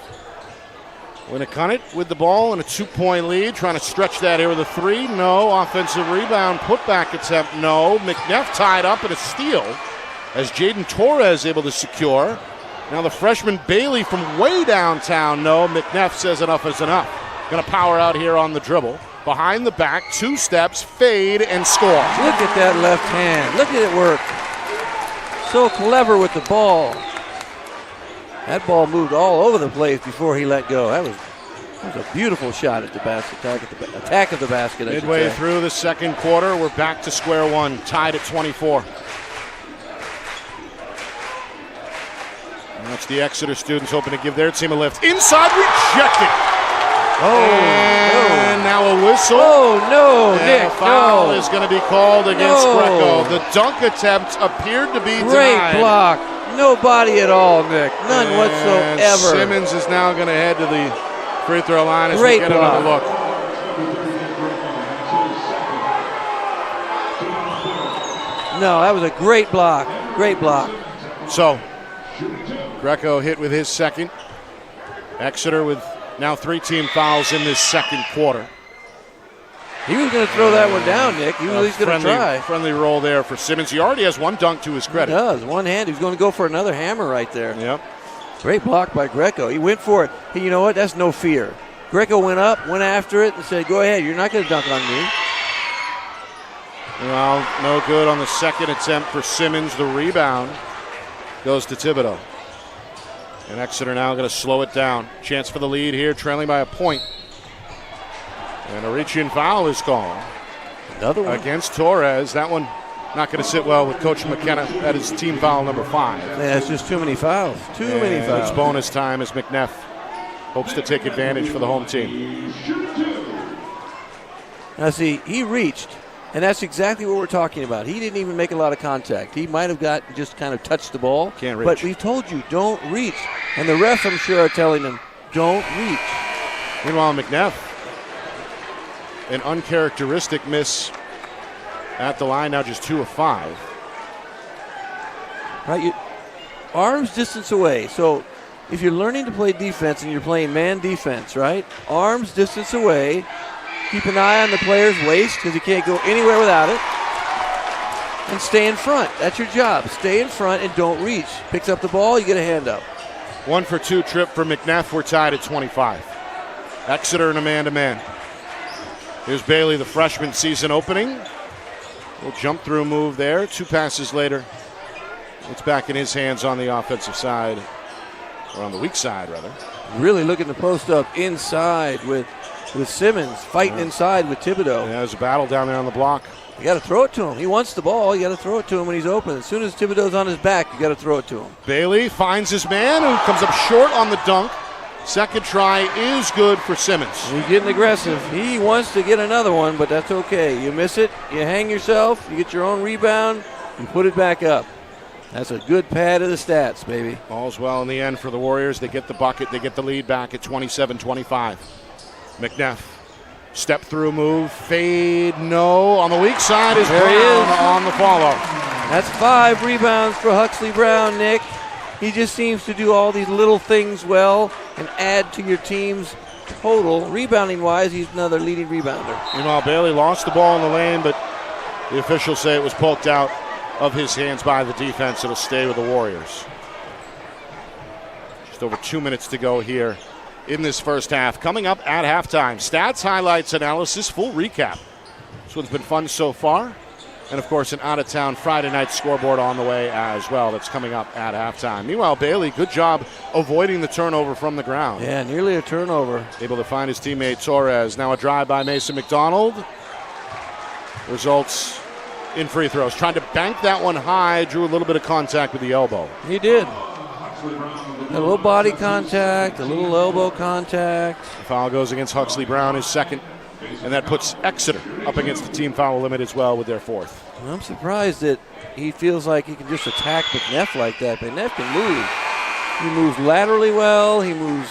Winnacunnet with the ball and a 2-point lead, trying to stretch that here with a 3. No. Offensive rebound, putback attempt, no. McNeff tied up in a steal as Jaden Torres able to secure. Now the freshman Bailey from way downtown, no. McNeff says enough is enough. Going to power out here on the dribble. Behind the back, 2 steps, fade, and score. Look at that left hand. Look at it work. So clever with the ball. That ball moved all over the place before he let go. That was a beautiful shot at the basket, attack of the basket. Midway through the second quarter, we're back to square one, tied at 24. And that's the Exeter students hoping to give their team a lift. Inside, rejected. And now a whistle. Oh, no, and Nick, a foul no. is going to be called against Greco. The dunk attempt appeared to be denied. Great block. No body at all, Nick. None whatsoever. Simmons is now going to head to the free throw line as Great we get block. another look. No, that was a great block. Great block. So, Greco hit with his second. Exeter with now 3 team fouls in this second quarter. He was going to throw that one down, Nick. He was at least going to try. Friendly roll there for Simmons. He already has 1 dunk to his credit. He does. One hand. He's going to go for another hammer right there. Yep. Great block by Greco. He went for it. Hey, you know what? That's no fear. Greco went up, went after it, and said, go ahead. You're not going to dunk on me. Well, no good on the second attempt for Simmons. The rebound goes to Thibodeau. And Exeter now going to slow it down. Chance for the lead here, trailing by a point. And a reach-in foul is called. Another one. Against Torres. That one not going to sit well with Coach McKenna. That is team foul number 5. Man, that's just too many fouls. Too many fouls. It's bonus time as McNeff hopes to take advantage for the home team. Now, see, he reached, and that's exactly what we're talking about. He didn't even make a lot of contact. He might have just kind of touched the ball. Can't reach. But we told you, don't reach. And the ref, I'm sure, are telling him, don't reach. Meanwhile, McNeff, an uncharacteristic miss at the line, now just 2 of 5. Right, arms distance away. So if you're learning to play defense and you're playing man defense, right? Arms distance away. Keep an eye on the player's waist because he can't go anywhere without it. And stay in front. That's your job. Stay in front and don't reach. Picks up the ball, you get a hand up. 1 for 2 trip for McNeff. We're tied at 25. Exeter in a man-to-man. Here's Bailey, the freshman season opening. Little jump through move there. 2 passes later. It's back in his hands on the offensive side, or on the weak side, rather. Really looking to post up inside with Simmons, fighting inside with Thibodeau. Yeah, there's a battle down there on the block. You got to throw it to him. He wants the ball. You got to throw it to him when he's open. As soon as Thibodeau's on his back, you got to throw it to him. Bailey finds his man, who comes up short on the dunk. Second try is good for Simmons. He's getting aggressive. He wants to get another one, but that's okay. You miss it, you hang yourself, you get your own rebound, and put it back up. That's a good pad of the stats, baby. All's well in the end for the Warriors. They get the bucket. They get the lead back at 27-25. McNeff, step through move, fade, no. On the weak side is Brown on the follow. That's 5 rebounds for Huxley Brown, Nick. He just seems to do all these little things well and add to your team's total. Rebounding-wise, he's another leading rebounder. Meanwhile, Bailey lost the ball in the lane, but the officials say it was poked out of his hands by the defense. It'll stay with the Warriors. Just over 2 minutes to go here in this first half. Coming up at halftime, stats, highlights, analysis, full recap. This one's been fun so far. And, of course, an out-of-town Friday night scoreboard on the way as well. That's coming up at halftime. Meanwhile, Bailey, good job avoiding the turnover from the ground. Yeah, nearly a turnover. Able to find his teammate Torres. Now a drive by Mason McDonald. Results in free throws. Trying to bank that one high. Drew a little bit of contact with the elbow. He did. A little body contact, a little elbow contact. The foul goes against Huxley Brown, his second. And that puts Exeter up against the team foul limit as well with their 4th. I'm surprised that he feels like he can just attack McNeff like that. McNeff can move. He moves laterally well. He moves,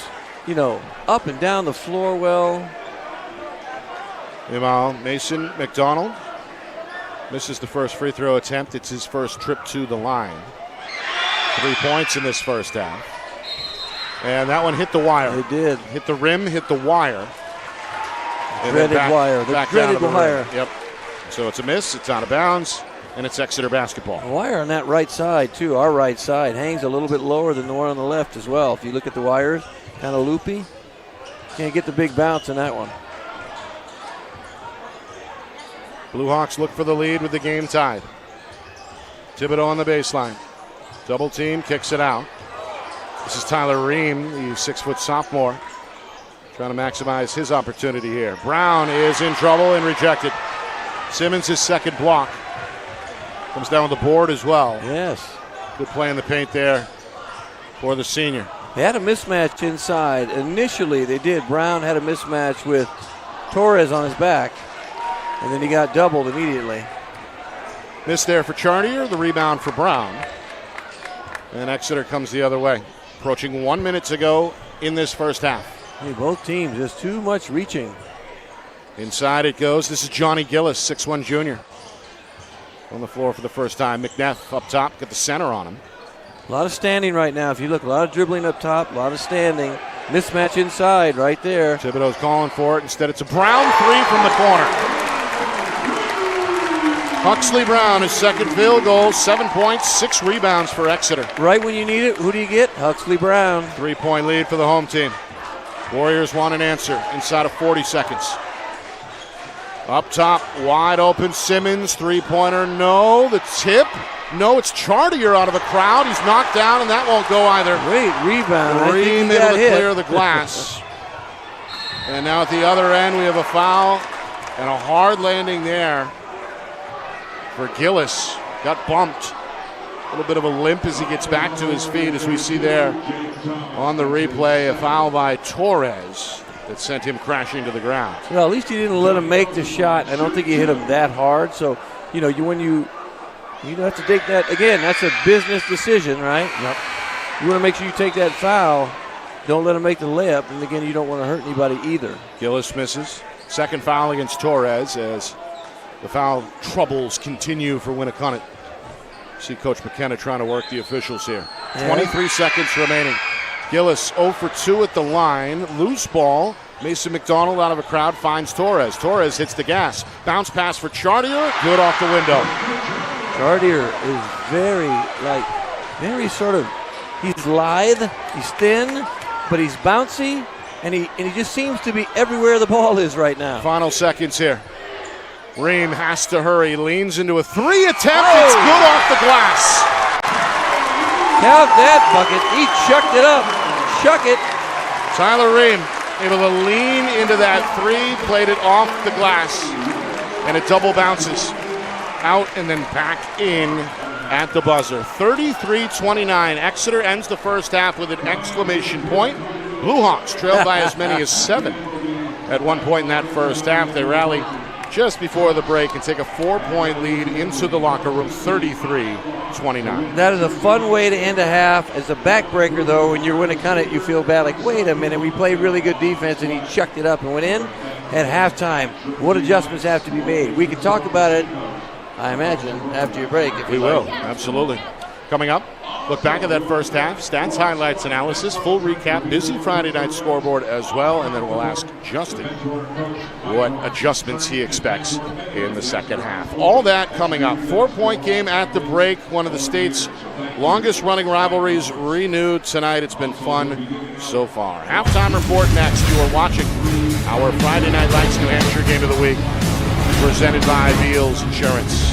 up and down the floor well. Meanwhile, Mason McDonald misses the first free throw attempt. It's his first trip to the line. 3 points in this first half. And that one hit the wire. It did. Hit the rim, hit the wire. Dreaded wire. The dreaded wire. Yep. So it's a miss. It's out of bounds. And it's Exeter basketball. The wire on that right side, too, our right side, hangs a little bit lower than the one on the left as well. If you look at the wires, kind of loopy. Can't get the big bounce in that one. Blue Hawks look for the lead with the game tied. Thibodeau on the baseline. Double team, kicks it out. This is Tyler Ream, the 6-foot sophomore, trying to maximize his opportunity here. Brown is in trouble and rejected. Simmons, his second block. Comes down with the board as well. Yes. Good play in the paint there for the senior. They had a mismatch inside. Initially, they did. Brown had a mismatch with Torres on his back, and then he got doubled immediately. Miss there for Chartier, the rebound for Brown. And Exeter comes the other way. Approaching 1 minute to go in this first half. Hey, both teams, just too much reaching. Inside it goes. This is Johnny Gillis, 6'1 junior. On the floor for the first time. McNeff up top, got the center on him. A lot of standing right now. If you look, a lot of dribbling up top, a lot of standing. Mismatch inside right there. Thibodeau's calling for it. Instead, it's a Brown three from the corner. Huxley Brown, his second field goal, 7 points, 6 rebounds for Exeter. Right when you need it, who do you get? Huxley Brown. 3-point lead for the home team. Warriors want an answer inside of 40 seconds. Up top, wide open, Simmons, three-pointer, no. The tip, no, it's Chartier out of the crowd. He's knocked down, and that won't go either. Great rebound. Ream able to clear the glass. And now at the other end, we have a foul and a hard landing there for Gillis. Got bumped. A little bit of a limp as he gets back to his feet, as we see there on the replay. A foul by Torres that sent him crashing to the ground. Well, at least he didn't let him make the shot. I don't think he hit him that hard. So, when you have to take that, again, that's a business decision, right? Yep. You want to make sure you take that foul. Don't let him make the layup. And, again, you don't want to hurt anybody either. Gillis misses. Second foul against Torres as the foul troubles continue for Winnacunnet. See Coach McKenna trying to work the officials here. Yeah. 23 seconds remaining. Gillis 0 for 2 at the line. Loose ball. Mason McDonald out of a crowd finds Torres. Torres hits the gas. Bounce pass for Chartier. Good off the window. Chartier is very sort of, he's lithe, he's thin, but he's bouncy, and he just seems to be everywhere the ball is right now. Final seconds here. Ream has to hurry. Leans into a 3 attempt. It's good off the glass. Count that bucket. He chucked it up. Chuck it. Tyler Ream able to lean into that 3, played it off the glass, and it double bounces out and then back in at the buzzer. 33-29. Exeter ends the first half with an exclamation point. Blue Hawks trailed by as many as 7 at one point in that first half. They rally just before the break and take a 4-point lead into the locker room, 33-29. That is a fun way to end a half. As a backbreaker, though, when you're Winnacunnet, you feel bad. Like, wait a minute, we played really good defense, and he chucked it up and went in at halftime. What adjustments have to be made? We can talk about it, I imagine, after your break. If we will, absolutely. Coming up, look back at that first half, stats, highlights, analysis, full recap, busy Friday night scoreboard as well, and then we'll ask Justin what adjustments he expects in the second half. All that coming up. 4-point game at the break. One of the state's longest running rivalries renewed tonight. It's been fun so far. Halftime report next. You are watching our Friday Night Lights New Hampshire Game of the Week, presented by Beals Insurance.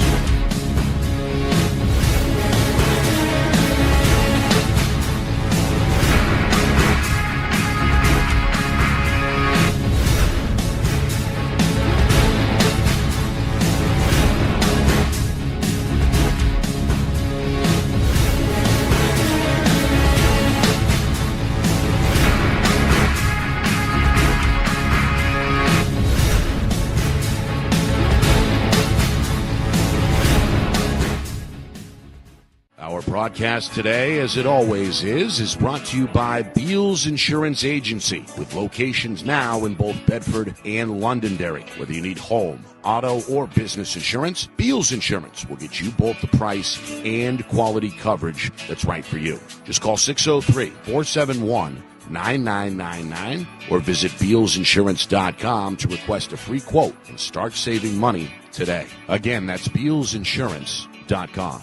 Broadcast today, as it always is brought to you by Beals Insurance Agency, with locations now in both Bedford and Londonderry. Whether you need home, auto, or business insurance, Beals Insurance will get you both the price and quality coverage that's right for you. Just call 603-471-9999 or visit BealsInsurance.com to request a free quote and start saving money today. Again, that's BealsInsurance.com.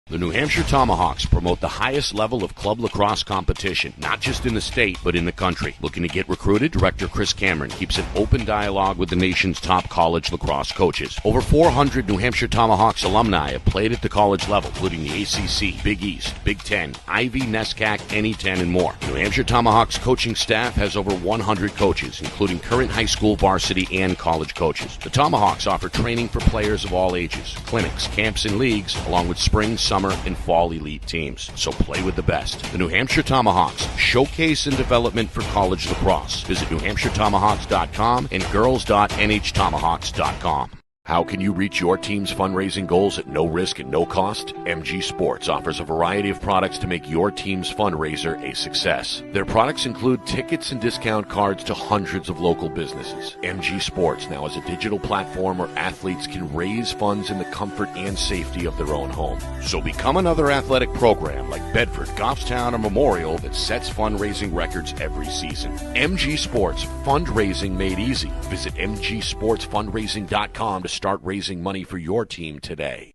The New Hampshire Tomahawks promote the highest level of club lacrosse competition, not just in the state, but in the country. Looking to get recruited? Director Chris Cameron keeps an open dialogue with the nation's top college lacrosse coaches. Over 400 New Hampshire Tomahawks alumni have played at the college level, including the ACC, Big East, Big Ten, Ivy, NESCAC, NE10, and more. New Hampshire Tomahawks coaching staff has over 100 coaches, including current high school, varsity, and college coaches. The Tomahawks offer training for players of all ages, clinics, camps, and leagues, along with spring, summer, and fall elite teams. So play with the best. The New Hampshire Tomahawks, showcase and development for college lacrosse. Visit NewHampshireTomahawks.com and girls.nhtomahawks.com. How can you reach your team's fundraising goals at no risk and no cost? MG Sports offers a variety of products to make your team's fundraiser a success. Their products include tickets and discount cards to hundreds of local businesses. MG Sports now has a digital platform where athletes can raise funds in the comfort and safety of their own home. So become another athletic program like Bedford, Goffstown, or Memorial that sets fundraising records every season. MG Sports, fundraising made easy. Visit mgsportsfundraising.com to start raising money for your team today.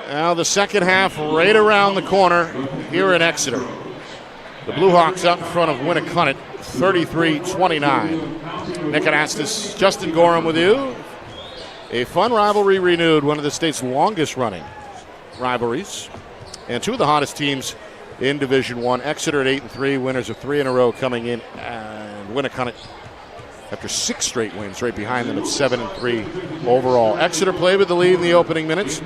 Now the second half right around the corner here in Exeter. The Blue Hawks out in front of Winnacunnet, 33-29. Nick Anastas, Justin Gorham with you. A fun rivalry renewed, one of the state's longest running rivalries. And two of the hottest teams in Division I. Exeter at 8-3, winners of 3 in a row coming in. And Winnacunnet, after 6 straight wins, right behind them at 7-3 overall. Exeter played with the lead in the opening minutes.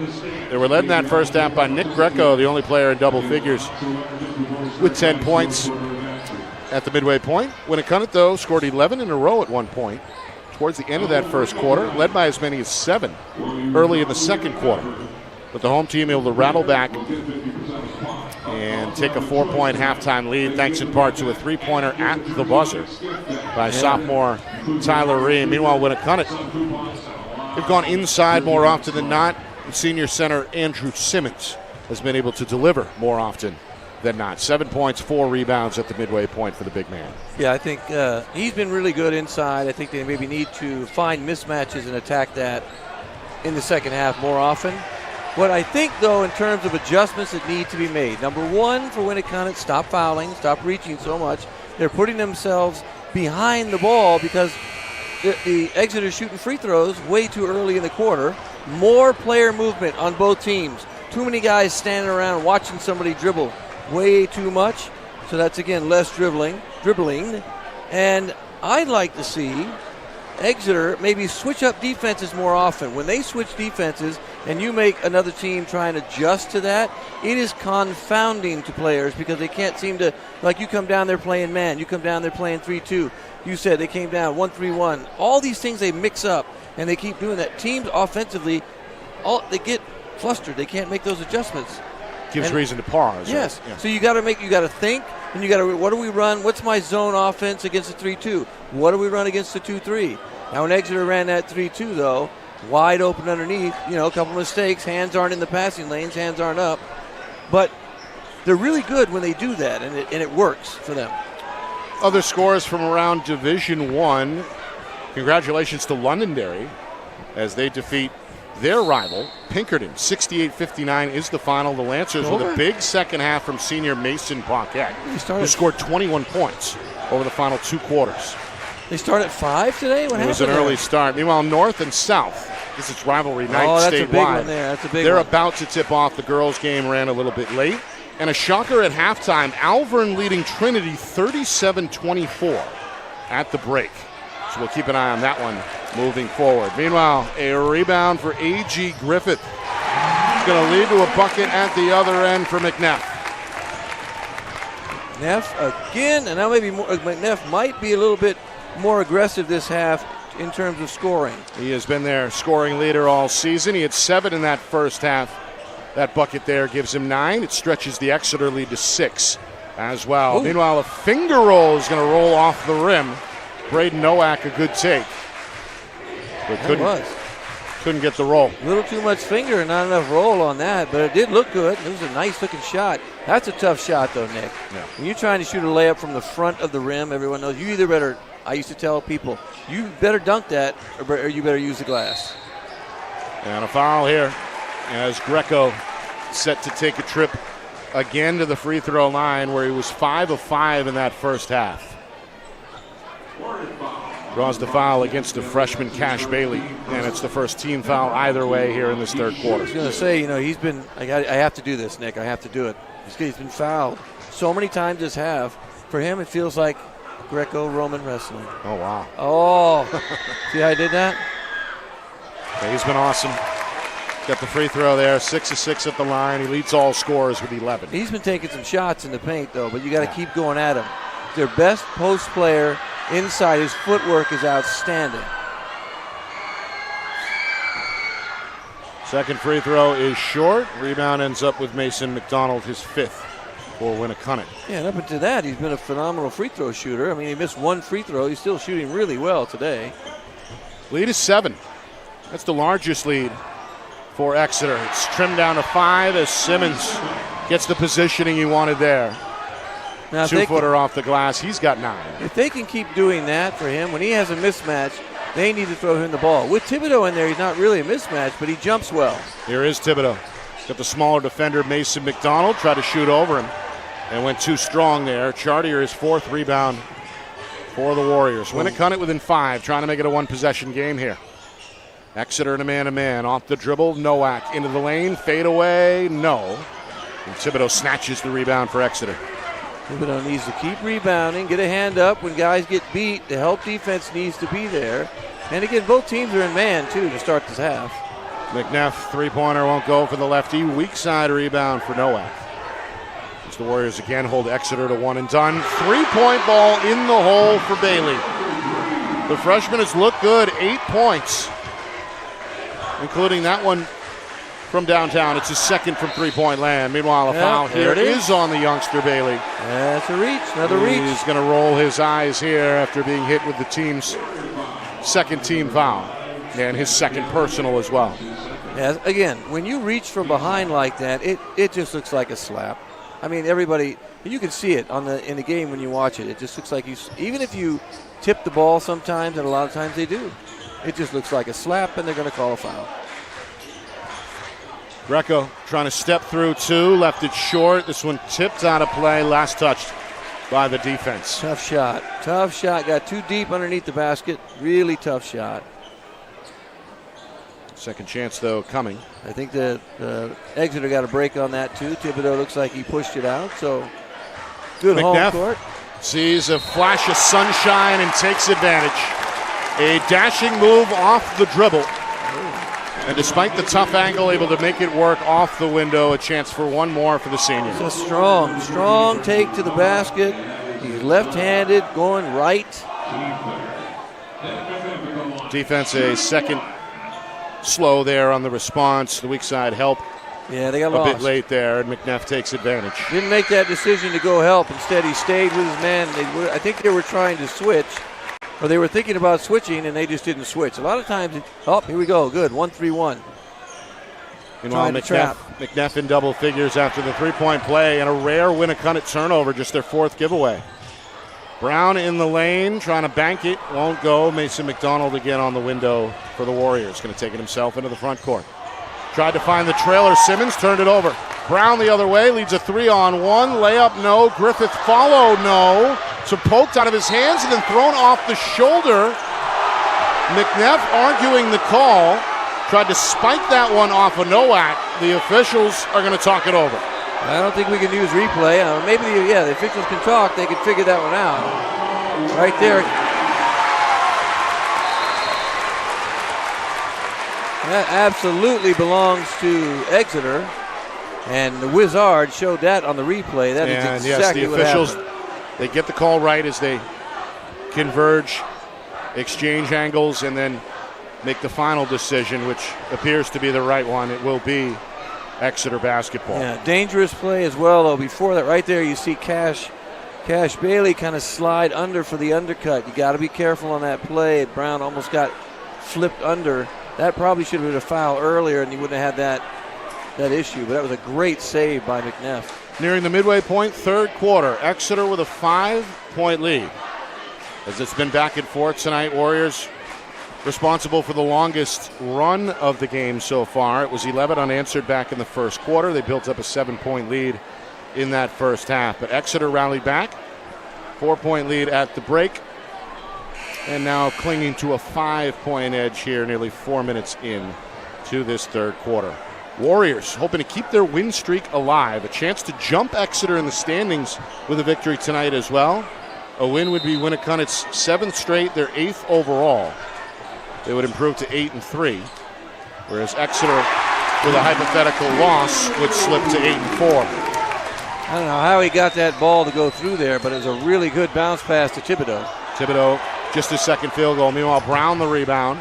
They were led in that first half by Nick Greco, the only player in double figures, with 10 points at the midway point. Winnacunnet, though, scored 11 in a row at one point towards the end of that first quarter, led by as many as 7 early in the second quarter. But the home team able to rattle back and take a 4-point halftime lead, thanks in part to a 3-pointer at the buzzer by sophomore Tyler Ream. Meanwhile, Winnacunnet, they've gone inside more often than not. And senior center Andrew Simmons has been able to deliver more often than not. 7 points, 4 rebounds at the midway point for the big man. Yeah, I think he's been really good inside. I think they maybe need to find mismatches and attack that in the second half more often. What I think, though, in terms of adjustments that need to be made, number one for Winnacunnet, stop fouling, stop reaching so much. They're putting themselves behind the ball because the Exeter shooting free throws way too early in the quarter. More player movement on both teams. Too many guys standing around watching somebody dribble way too much. So that's, again, less dribbling. And I'd like to see Exeter maybe switch up defenses more often. When they switch defenses and you make another team try and adjust to that, it is confounding to players because they can't seem to, like you come down there playing man, you come down there playing 3-2. You said they came down 1-3-1. All these things they mix up and they keep doing that. Teams offensively, they get flustered. They can't make those adjustments. Gives reason to pause. Yes. Right? Yeah. So you got to think, and you got to, what do we run? What's my zone offense against the 3-2? What do we run against the 2-3? Now, when Exeter ran that 3-2, though, wide open underneath, a couple mistakes. Hands aren't in the passing lanes. Hands aren't up. But they're really good when they do that, and it works for them. Other scores from around Division I. Congratulations to Londonderry as they defeat their rival, Pinkerton. 68-59 is the final. The Lancers with a big second half from senior Mason Paquette, who scored 21 points over the final 2 quarters. They start at 5 today? What happened? It was an early start. Meanwhile, North and South, this is rivalry night statewide. That's a big one there. That's a big They're one. about to tip off. The girls' game ran a little bit late. And a shocker at halftime, Alvern leading Trinity 37-24 at the break. So we'll keep an eye on that one moving forward. Meanwhile, a rebound for A.G. Griffith. It's going to lead to a bucket at the other end for McNeff. Neff again, and now maybe McNeff might be a little bit more aggressive this half in terms of scoring. He has been their scoring leader all season. He had 7 in that first half. That bucket there gives him 9. It stretches the Exeter lead to 6 as well. Ooh. Meanwhile, a finger roll is going to roll off the rim. Braden Nowak, a good take. But couldn't get the roll. A little too much finger and not enough roll on that, but it did look good. It was a nice-looking shot. That's a tough shot, though, Nick. Yeah. When you're trying to shoot a layup from the front of the rim, everyone knows you either better, I used to tell people, you better dunk that or you better use the glass. And a foul here as Greco set to take a trip again to the free throw line where he was 5 of 5 in that first half. Draws the foul against the freshman Cash Bailey, and it's the first team foul either way here in this third quarter. I was going to say, he's been, I have to do this, Nick. I have to do it. He's been fouled so many times this half. For him, it feels like Greco-Roman wrestling. Oh, wow. Oh, see how I did that? Yeah, he's been awesome. Got the free throw there, 6 of 6 at the line. He leads all scorers with 11. He's been taking some shots in the paint, though, but you got to keep going at him. Their best post player inside. His footwork is outstanding. Second free throw is short. Rebound ends up with Mason McDonald, his 5th for Winnacunnet. Yeah, and up until that, he's been a phenomenal free throw shooter. I mean, he missed 1 free throw. He's still shooting really well today. Lead is 7. That's the largest lead for Exeter. It's trimmed down to 5 as Simmons gets the positioning he wanted there. Now, 2-footer off the glass. He's got 9. If they can keep doing that for him, when he has a mismatch, They need to throw him the ball. With Thibodeau in there, he's not really a mismatch, but he jumps well. Here is Thibodeau. Got the smaller defender, Mason McDonald, tried to shoot over him and went too strong there. Chartier, his 4th rebound for the Warriors. Winnacunnet within 5, trying to make it a one-possession game here. Exeter in a man-to-man. Off the dribble, Nowak into the lane. Fade away, no. And Thibodeau snatches the rebound for Exeter. Thibodeau needs to keep rebounding, get a hand up when guys get beat. The help defense needs to be there. And again, both teams are in man, too, to start this half. McNeff, three-pointer won't go for the lefty. Weak side rebound for Nowak. As the Warriors again hold Exeter to one and done. 3-point ball in the hole for Bailey. The freshman has looked good, 8 points, including that one from downtown. It's his 2nd from three-point land. Meanwhile, a foul here is on the youngster Bailey. That's a reach, another reach. He's going to roll his eyes here after being hit with the team's 2nd team foul and his 2nd personal as well. Yeah, again, when you reach from behind like that, it just looks like a slap. I mean, everybody, you can see it in the game when you watch it. It just looks like even if you tip the ball sometimes, and a lot of times they do, it just looks like a slap, and they're going to call a foul. Greco trying to step through 2, left it short. This one tipped out of play, last touched by the defense. Tough shot. Got too deep underneath the basket. Really tough shot. Second chance, though, coming. I think the Exeter got a break on that, too. Thibodeau looks like he pushed it out, so good home court. Sees a flash of sunshine and takes advantage. A dashing move off the dribble. And despite the tough angle, able to make it work off the window. A chance for one more for the senior. It's a strong take to the basket. He's left-handed, going right. Defense a second slow there on the response. The weak side help. Yeah, they got lost. A bit late there, and McNeff takes advantage. Didn't make that decision to go help. Instead, he stayed with his man. I think they were trying to switch, or they were thinking about switching, and they just didn't switch. A lot of times, here we go. Good, 1-3-1. Meanwhile, McNeff in double figures after the three-point play, and a rare Winnacunnet turnover, just their 4th giveaway. Brown in the lane, trying to bank it, won't go. Mason McDonald again on the window for the Warriors. Going to take it himself into the front court. Tried to find the trailer. Simmons turned it over. Brown the other way, leads a 3-on-1. Layup, no. Griffith follow, no. So poked out of his hands and then thrown off the shoulder. McNeff arguing the call. Tried to spike that one off of Nowak. The officials are going to talk it over. I don't think we can use replay. Maybe the officials can talk. They can figure that one out. Right there. That absolutely belongs to Exeter. And the Wizards showed that on the replay. That is exactly what happened. The officials, they get the call right as they converge, exchange angles, and then make the final decision, which appears to be the right one. It will be Exeter basketball. Yeah, dangerous play as well, though. Before that, right there, you see Cash Bailey kind of slide under for the undercut. You got to be careful on that play. Brown almost got flipped under. That probably should have been a foul earlier, and he wouldn't have had that issue. But that was a great save by McNeff. Nearing the midway point, 3rd quarter. Exeter with a 5-point lead. As it's been back and forth tonight, Warriors responsible for the longest run of the game so far. It was 11 unanswered back in the first quarter. They built up a 7-point lead in that first half. But Exeter rallied back. 4-point lead at the break. And now clinging to a 5-point edge here nearly 4 minutes in to this 3rd quarter. Warriors hoping to keep their win streak alive. A chance to jump Exeter in the standings with a victory tonight as well. A win would be Winnacunnet's 7th straight, their 8th overall. They would improve to 8-3, whereas Exeter, with a hypothetical loss, would slip to 8-4. I don't know how he got that ball to go through there, but it was a really good bounce pass to Thibodeau. Thibodeau, just his 2nd field goal. Meanwhile, Brown the rebound.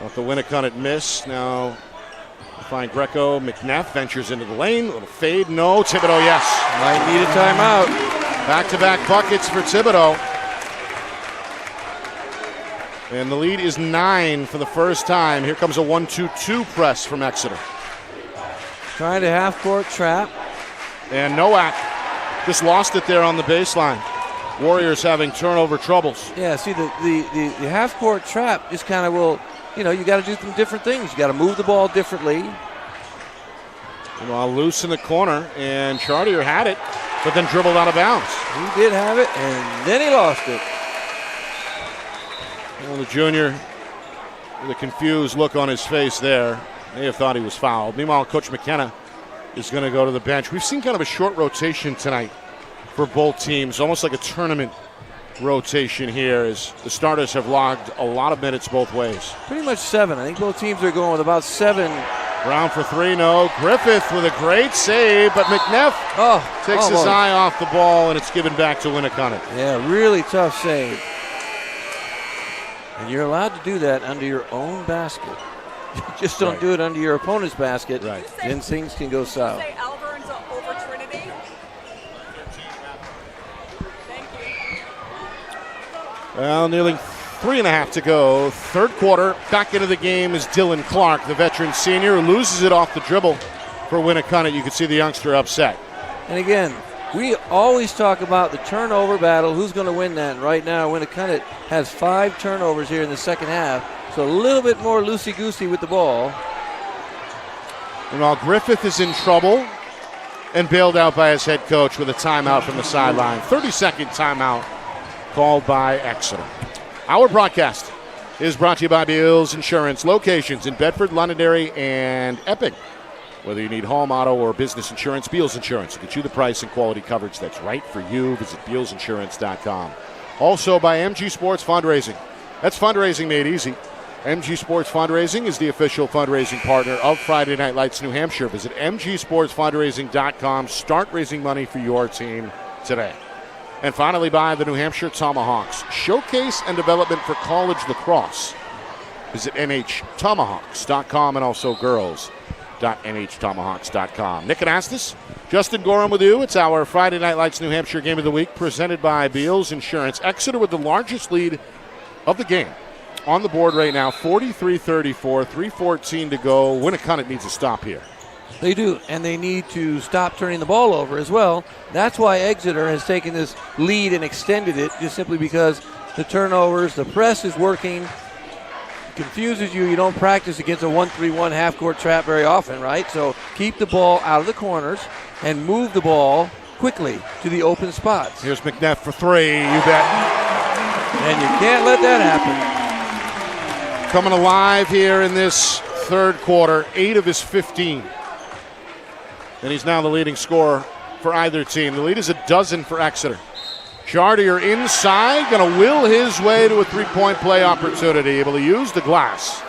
Off the Winnacunnet miss. Now find Greco. McNeff ventures into the lane. A little fade. No. Thibodeau, yes. Might need a timeout. Back-to-back buckets for Thibodeau. And the lead is 9 for the first time. Here comes a 1-2-2 press from Exeter. Trying to half-court trap. And Nowak just lost it there on the baseline. Warriors having turnover troubles. Yeah, see, the half-court trap just kind of will, you got to do some different things. You got to move the ball differently. Loose in the corner, and Chartier had it, but then dribbled out of bounds. He did have it, and then he lost it. The junior with a confused look on his face there. May have thought he was fouled. Meanwhile, Coach McKenna is going to go to the bench. We've seen kind of a short rotation tonight for both teams, almost like a tournament rotation here, as the starters have logged a lot of minutes both ways. Pretty much 7. I think both teams are going with about 7. Brown for 3, no. Griffith with a great save, but McNeff takes his eye off the ball, and it's given back to Winnacunnet. Yeah, really tough save. And you're allowed to do that under your own basket. Just don't do it under your opponent's basket. Right. Then things can go south. Over Trinity. Thank you. Well, nearly 3.5 to go. Third quarter. Back into the game is Dylan Clark, the veteran senior, who loses it off the dribble for Winnacunnet. You can see the youngster upset. And again, we always talk about the turnover battle. Who's going to win that? And right now, Winnacunnet has 5 turnovers here in the second half. So a little bit more loosey-goosey with the ball. And while Griffith is in trouble and bailed out by his head coach with a timeout from the sideline. 30-second timeout called by Exeter. Our broadcast is brought to you by Beals Insurance. Locations in Bedford, Londonderry, and Epping. Whether you need home, auto, or business insurance, Beals Insurance will get you the price and quality coverage that's right for you. Visit BealsInsurance.com. Also by MG Sports Fundraising. That's fundraising made easy. MG Sports Fundraising is the official fundraising partner of Friday Night Lights New Hampshire. Visit mgsportsfundraising.com. Start raising money for your team today. And finally by the New Hampshire Tomahawks. Showcase and development for college lacrosse. Visit nhtomahawks.com and also girls.nhtomahawks.com. Nick Anastas, Justin Gorham with you. It's our Friday Night Lights New Hampshire Game of the Week presented by Beals Insurance. Exeter with the largest lead of the game. On the board right now, 43-34, 3:14 to go. Winnacunnet needs a stop here. They do, and they need to stop turning the ball over as well. That's why Exeter has taken this lead and extended it, just simply because the turnovers, the press is working. It confuses you. You don't practice against a 1-3-1 half-court trap very often, right? So keep the ball out of the corners and move the ball quickly to the open spots. Here's McNeff for 3, you bet. And you can't let that happen. Coming alive here in this third quarter, 8 of his 15. And he's now the leading scorer for either team. The lead is a dozen for Exeter. Chartier inside, going to will his way to a three-point play opportunity, able to use the glass.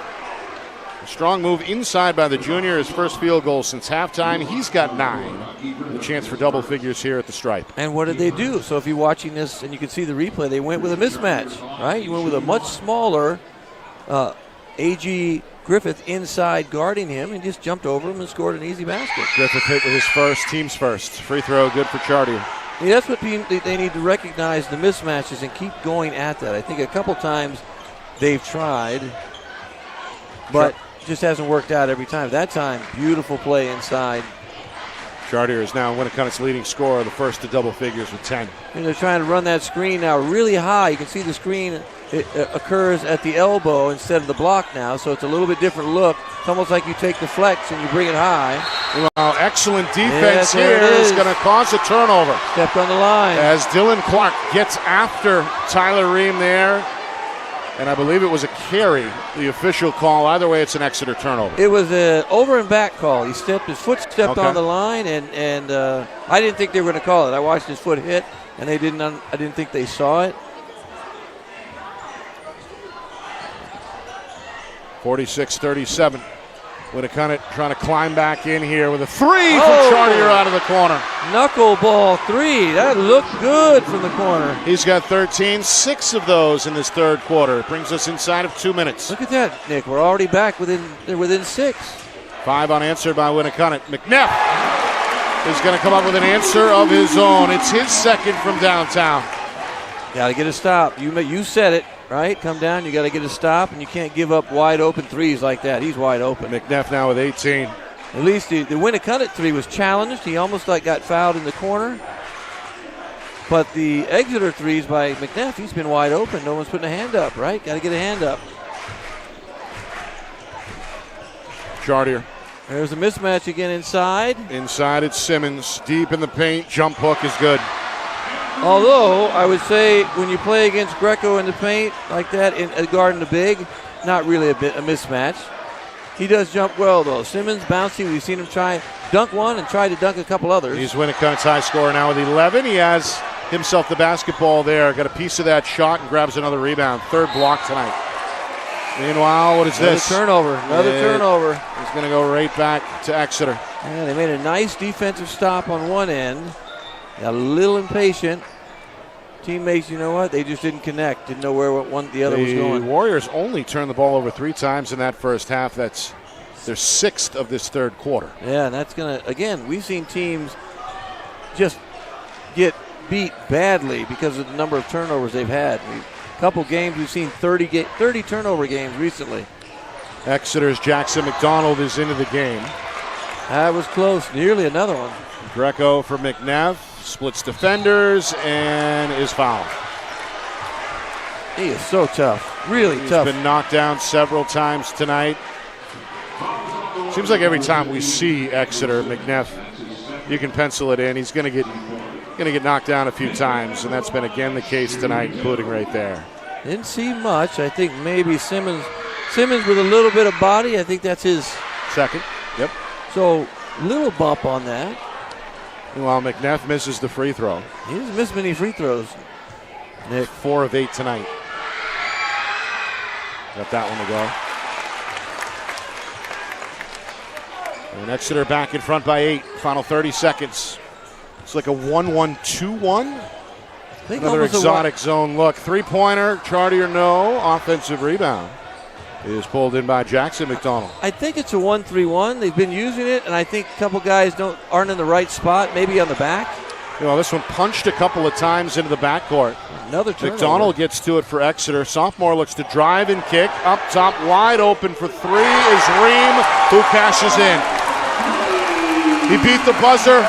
A strong move inside by the junior, his first field goal since halftime. He's got 9. The chance for double figures here at the stripe. And what did they do? So if you're watching this and you can see the replay, they went with a mismatch, right? You went with a much smaller A.G. Griffith inside guarding him and just jumped over him and scored an easy basket. Griffith hit with his first, team's first. Free throw, good for Chartier. Yeah, that's what they need to recognize, the mismatches, and keep going at that. I think a couple times they've tried, but just hasn't worked out every time. That time, beautiful play inside. Chartier is now Winnacunnet's leading scorer, the first to double figures with 10. And they're trying to run that screen now really high. You can see the screen occurs at the elbow instead of the block now, so it's a little bit different look. It's almost like you take the flex and you bring it high. Well, excellent defense here is going to cause a turnover. Stepped on the line. As Dylan Clark gets after Tyler Ream there. And I believe it was a carry, the official call. Either way, it's an Exeter turnover. It was an over and back call. His foot stepped on the line, and I didn't think they were going to call it. I watched his foot hit, and I didn't think they saw it. 46-37. Winnacunnet trying to climb back in here with a 3 from Chartier out of the corner. Knuckleball 3. That looked good from the corner. He's got 13, 6 of those in this third quarter. It brings us inside of 2 minutes. Look at that, Nick. We're already back within 6. 5 unanswered by Winnacunnet. McNeff is going to come up with an answer of his own. It's his second from downtown. Got to get a stop. You said it, right? Come down, you got to get a stop, and you can't give up wide open threes like that. He's wide open. McNeff now with 18. At least the Winnacunnet 3 was challenged. He almost got fouled in the corner. But the Exeter threes by McNeff, he's been wide open. No one's putting a hand up, right? Got to get a hand up. Chartier. There's a mismatch again inside. Inside it's Simmons. Deep in the paint. Jump hook is good. Although, I would say when you play against Greco in the paint like that, guarding the big, not really a mismatch. He does jump well, though. Simmons bouncy. We've seen him try dunk one and try to dunk a couple others. He's Winnacunnet's high scorer now with 11. He has himself the basketball there. Got a piece of that shot and grabs another rebound. Third block tonight. Meanwhile, what is this? Another turnover. He's going to go right back to Exeter. Yeah, they made a nice defensive stop on one end. Got a little impatient. Teammates, you know what? They just didn't connect. Didn't know where the other was going. The Warriors only turned the ball over 3 times in that first half. That's their 6th of this third quarter. Yeah, and that's going to, again, we've seen teams just get beat badly because of the number of turnovers they've had. A couple games, we've seen 30 turnover games recently. Exeter's Jackson McDonald is into the game. That was close. Nearly another one. Greco for McNeff. Splits defenders and is fouled. He is so tough. Really tough. He's been knocked down several times tonight. Seems like every time we see Exeter, McNeff, you can pencil it in. He's going to get knocked down a few times, and that's been again the case tonight, including right there. Didn't see much. I think maybe Simmons with a little bit of body. I think that's his second. Yep. So little bump on that. Meanwhile, McNeff misses the free throw. He doesn't miss many free throws. Nick, 4 of 8 tonight. Got that one to go. And Exeter back in front by 8. Final 30 seconds. It's like a 1-1-2-1. Another exotic zone look. 3-pointer, Chartier no. Offensive rebound is pulled in by Jackson McDonald. I think it's a 1-3-1. They've been using it, and I think a couple guys aren't in the right spot, maybe on the back. You know, this one punched a couple of times into the backcourt. Another turnover. McDonald gets to it for Exeter. Sophomore looks to drive and kick. Up top, wide open for 3 is Ream, who cashes in. He beat the buzzer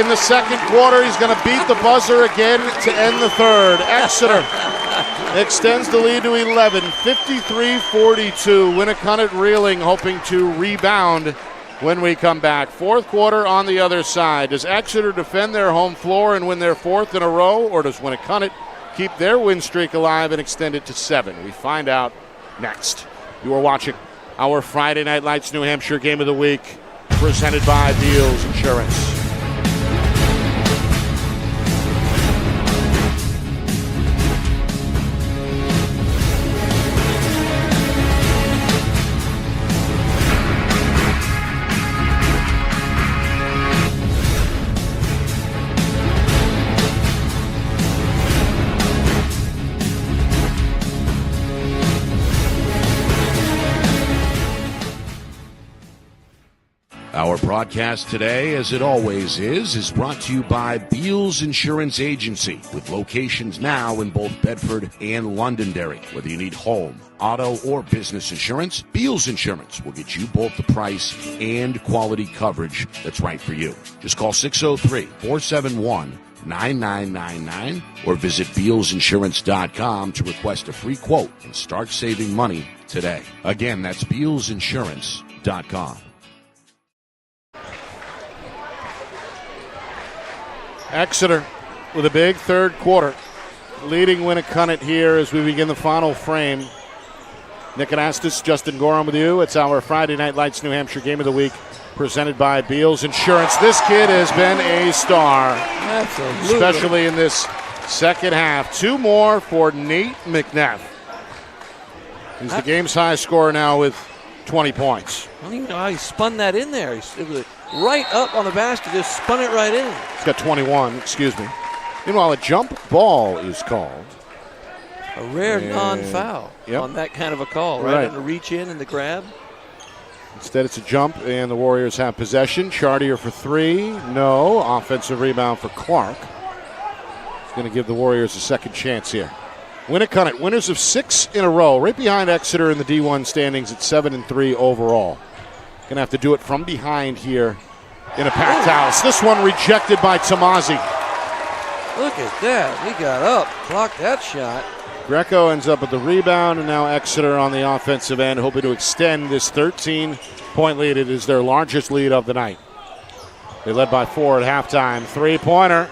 in the second quarter. He's going to beat the buzzer again to end the third. Exeter extends the lead to 11, 53-42. Winnacunnet reeling, hoping to rebound when we come back. Fourth quarter on the other side. Does Exeter defend their home floor and win their 4th in a row, or does Winnacunnet keep their win streak alive and extend it to 7? We find out next. You are watching our Friday Night Lights New Hampshire Game of the Week, presented by Beals Insurance. Our broadcast today, as it always is brought to you by Beals Insurance Agency, with locations now in both Bedford and Londonderry. Whether you need home, auto, or business insurance, Beals Insurance will get you both the price and quality coverage that's right for you. Just call 603-471-9999 or visit BealsInsurance.com to request a free quote and start saving money today. Again, that's BealsInsurance.com. Exeter with a big third quarter, leading Winnacunnet here as we begin the final frame. Nick Anastas, Justin Gorham with you. It's our Friday Night Lights New Hampshire Game of the Week, presented by Beals Insurance. This kid has been a star. Absolutely. Especially in this second half. 2 more for Nate McNeff. He's the game's high scorer now with 20 points. I don't even know how he spun that in there. It was right up on the basket, just spun it right in. He's got 21, excuse me. Meanwhile, a jump ball is called. A rare non-foul on that kind of a call, right? On the reach in and the grab. Instead, it's a jump, and the Warriors have possession. Chartier for 3, no. Offensive rebound for Clark. He's going to give the Warriors a second chance here. Winnacunnet, winners of 6 in a row, right behind Exeter in the D1 standings at 7-3 overall. Going to have to do it from behind here in a packed house. This one rejected by Tomasi. Look at that. He got up, blocked that shot. Greco ends up with the rebound, and now Exeter on the offensive end, hoping to extend this 13-point lead. It is their largest lead of the night. They led by 4 at halftime. Three-pointer.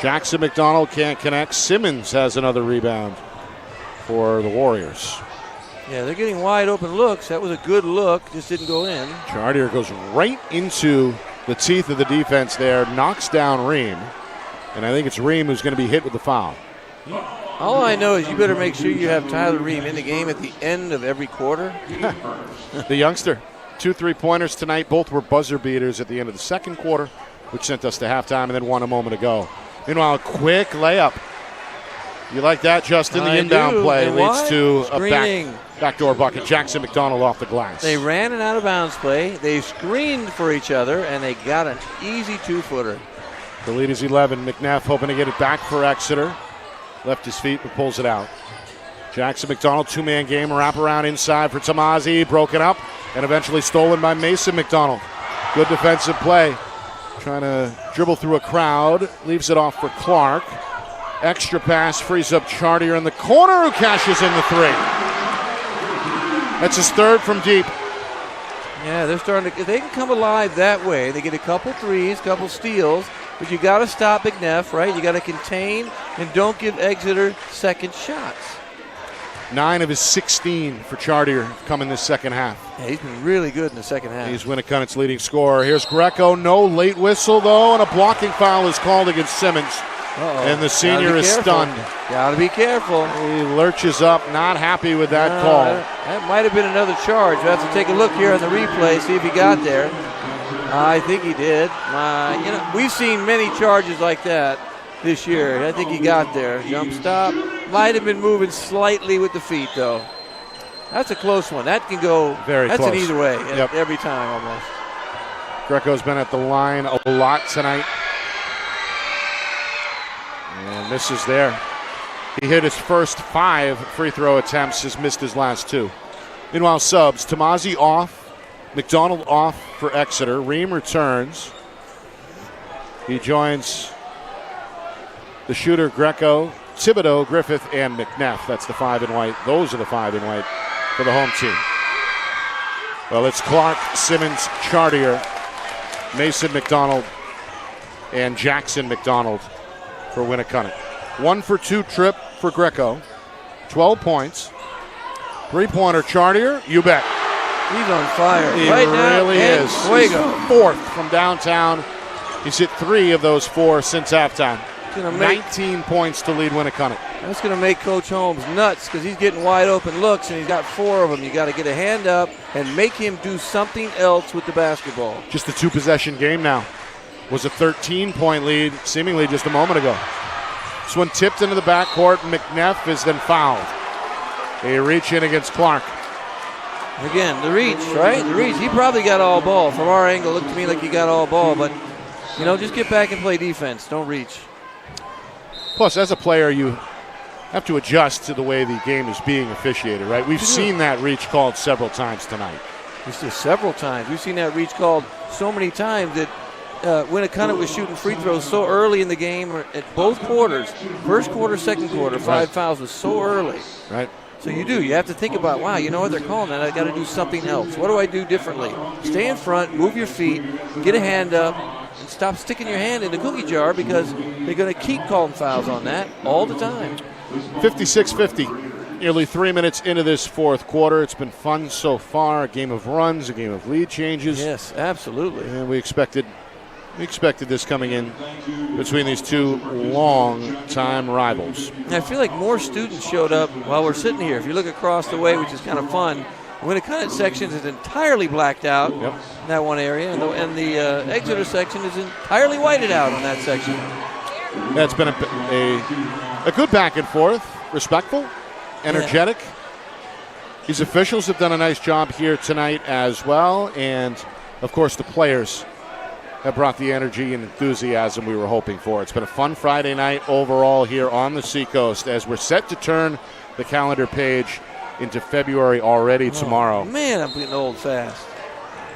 Jackson McDonald can't connect. Simmons has another rebound for the Warriors. Yeah, they're getting wide open looks. That was a good look, just didn't go in. Chartier goes right into the teeth of the defense there, knocks down Ream, and I think it's Ream who's going to be hit with the foul. All I know is you better make sure you have Tyler Ream in the game at the end of every quarter. The youngster, 2 3-pointers tonight. Both were buzzer beaters at the end of the second quarter, which sent us to halftime, and then one a moment ago. Meanwhile, a quick layup. You like that, Justin? The inbound play leads to a backdoor bucket. Jackson McDonald off the glass. They ran an out-of-bounds play. They screened for each other, and they got an easy 2-footer. The lead is 11. McNeff hoping to get it back for Exeter. Left his feet, but pulls it out. Jackson McDonald, 2-man game, wraparound inside for Tamazi. Broken up and eventually stolen by Mason McDonald. Good defensive play. Trying to dribble through a crowd. Leaves it off for Clark. Extra pass frees up Chartier in the corner, who cashes in the 3. That's his 3rd from deep. Yeah, they're starting to. They can come alive that way. They get a couple threes, couple steals, but you got to stop McNeff, right? You got to contain and don't give Exeter second shots. 9 of his 16 for Chartier coming this second half. Yeah, he's been really good in the second half. He's Winnacunnet's leading scorer. Here's Greco. No late whistle, though, and a blocking foul is called against Simmons. And the senior is stunned. Got to be careful. He lurches up, not happy with that call. That might have been another charge. We'll have to take a look here on the replay, see if he got there. I think he did. We've seen many charges like that this year. I think he got there. Jump stop. Might have been moving slightly with the feet, though. That's a close one. That can go. Very that's close. An either way Yep. every time almost. Greco's been at the line a lot tonight. And misses there. He hit his first 5 free throw attempts, has missed his last 2. Meanwhile, subs. Tamazi off. McDonald off for Exeter. Ream returns. He joins the shooter Greco, Thibodeau, Griffith, and McNeff. That's the 5 in white. Those are the 5 in white for the home team. Well, it's Clark, Simmons, Chartier, Mason McDonald, and Jackson McDonald for Winnacunnet. 1 for 2 trip for Greco. 12 points. 3-pointer Chartier, you bet. He's on fire. He right now, really is. Fuego. 4th from downtown. He's hit 3 of those 4 since halftime. 19 points to lead Winnacunnet. That's going to make Coach Holmes nuts because he's getting wide open looks and he's got 4 of them. You got to get a hand up and make him do something else with the basketball. Just a 2-possession game now. Was a 13-point lead seemingly just a moment ago. This one tipped into the backcourt. McNeff is then fouled. They reach in against Clark. Again, the reach, right? The reach. He probably got all ball. From our angle, it looked to me like he got all ball. But, just get back and play defense. Don't reach. Plus, as a player, you have to adjust to the way the game is being officiated, right? We've seen that reach called several times tonight. It's just several times. We've seen that reach called so many times that Winnacunnet was shooting free throws so early in the game at both quarters. First quarter, second quarter, 5 fouls was so early. Right. So you have to think about, wow, you know what, they're calling that. I got to do something else. What do I do differently? Stay in front, move your feet, get a hand up, and stop sticking your hand in the cookie jar because they're going to keep calling fouls on that all the time. 56-50, nearly 3 minutes into this 4th quarter. It's been fun so far. A game of runs, a game of lead changes. Yes, absolutely. And we expected this coming in between these 2 long-time rivals. I feel like more students showed up while we're sitting here. If you look across the way, which is kind of fun, Winnacunnet section is entirely blacked out in that one area, and the Exeter section is entirely whited out on that section. That's been a good back and forth, respectful, energetic. Yeah. These officials have done a nice job here tonight as well, and of course the players have brought the energy and enthusiasm we were hoping for. It's been a fun Friday night overall here on the Seacoast as we're set to turn the calendar page into February already tomorrow. Man, I'm getting old fast.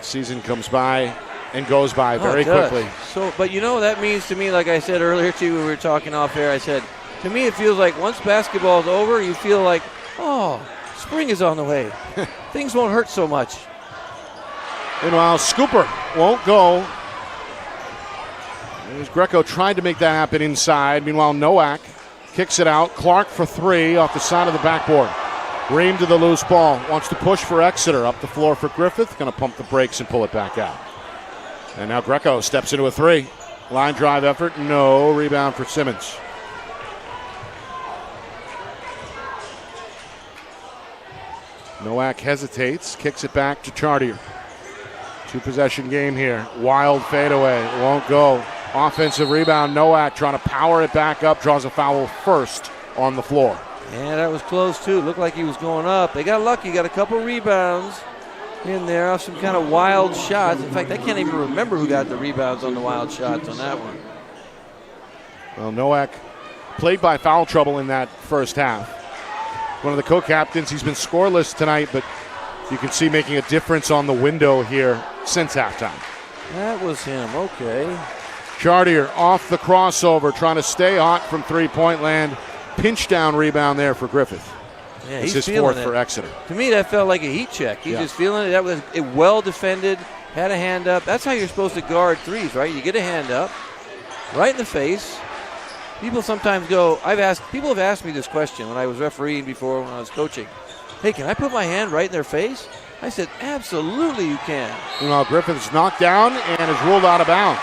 Season comes by and goes by very it does. quickly. So, but that means to me, like I said earlier too, when we were talking off air, I said, to me it feels like once basketball's over, you feel like, oh, spring is on the way. Things won't hurt so much. Meanwhile, Scooper won't go. As Greco tried to make that happen inside. Meanwhile, Nowak kicks it out. Clark for three off the side of the backboard. Ream to the loose ball. Wants to push for Exeter. Up the floor for Griffith. Going to pump the brakes and pull it back out. And now Greco steps into a three. Line drive effort. No. Rebound for Simmons. Nowak hesitates. Kicks it back to Chartier. 2-possession game here. Wild fadeaway. Won't go. Offensive rebound. Nowak trying to power it back up. Draws a foul first on the floor. Yeah, that was close too. Looked like he was going up. They got lucky. Got a couple rebounds in there off some kind of wild shots. In fact, I can't even remember who got the rebounds on the wild shots on that one. Well, Nowak played by foul trouble in that first half. One of the co-captains. He's been scoreless tonight, but you can see making a difference on the window here since halftime. That was him. Okay. Chartier off the crossover, trying to stay hot from three-point land. Pinch down rebound there for Griffith. Yeah, it's he's his fourth it. for Exeter. To me, that felt like a heat check. He's just feeling it. That was it, well defended, had a hand up. That's how you're supposed to guard threes, right? You get a hand up, right in the face. People sometimes go, people have asked me this question when I was refereeing before, when I was coaching. Hey, can I put my hand right in their face? I said, absolutely you can. Meanwhile, Griffith's knocked down and is ruled out of bounds.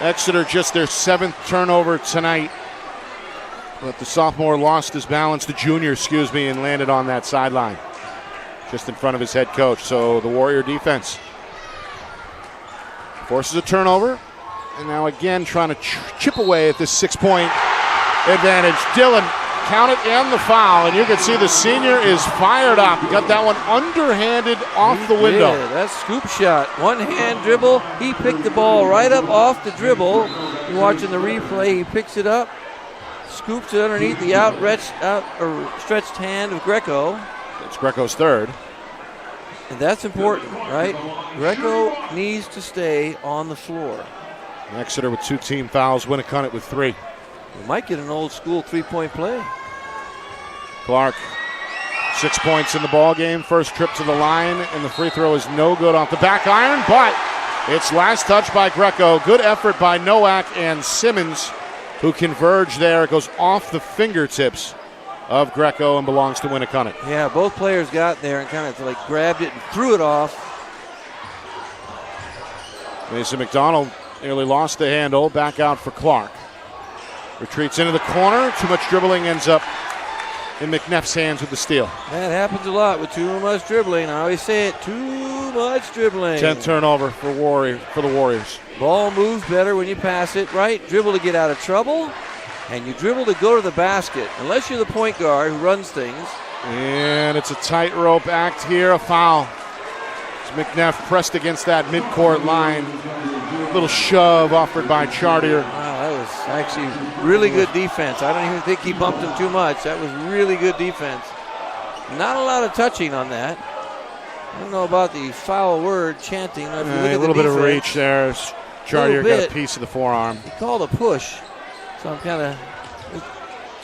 Exeter just their 7th turnover tonight. But the sophomore lost his balance, the junior, and landed on that sideline. Just in front of his head coach. So the Warrior defense forces a turnover. And now again trying to chip away at this 6-point advantage. Dillon, count it and the foul. And you can see the senior is fired up. He got that one underhanded off the window. Yeah, that scoop shot. One hand dribble. He picked the ball right up off the dribble. You're watching the replay. He picks it up. Scoops it underneath the stretched hand of Greco. It's Greco's third. And that's important, right? Greco needs to stay on the floor. Exeter with 2 team fouls. Winnacunnet with 3. We might get an old school 3-point play. Clark, 6 points in the ball game. First trip to the line, and the free throw is no good off the back iron, but it's last touch by Greco. Good effort by Nowak and Simmons, who converge there. It goes off the fingertips of Greco and belongs to Winnacunnet. Yeah, both players got there and kind of like grabbed it and threw it off. Mason McDonald nearly lost the handle. Back out for Clark. Retreats into the corner. Too much dribbling, ends up in McNeff's hands with the steal. That happens a lot with too much dribbling. I always say it, too much dribbling. 10th turnover for the Warriors. Ball moves better when you pass it, right? Dribble to get out of trouble, and you dribble to go to the basket. Unless you're the point guard who runs things. And it's a tightrope act here, a foul. As McNeff pressed against that midcourt line. Little shove offered by Chartier. Wow, that was actually really good defense. I don't even think he bumped him too much. That was really good defense. Not a lot of touching on that. I don't know about the foul word chanting. If you look at a little bit of reach there. Chartier got a piece of the forearm. He called a push. So I'm kind of...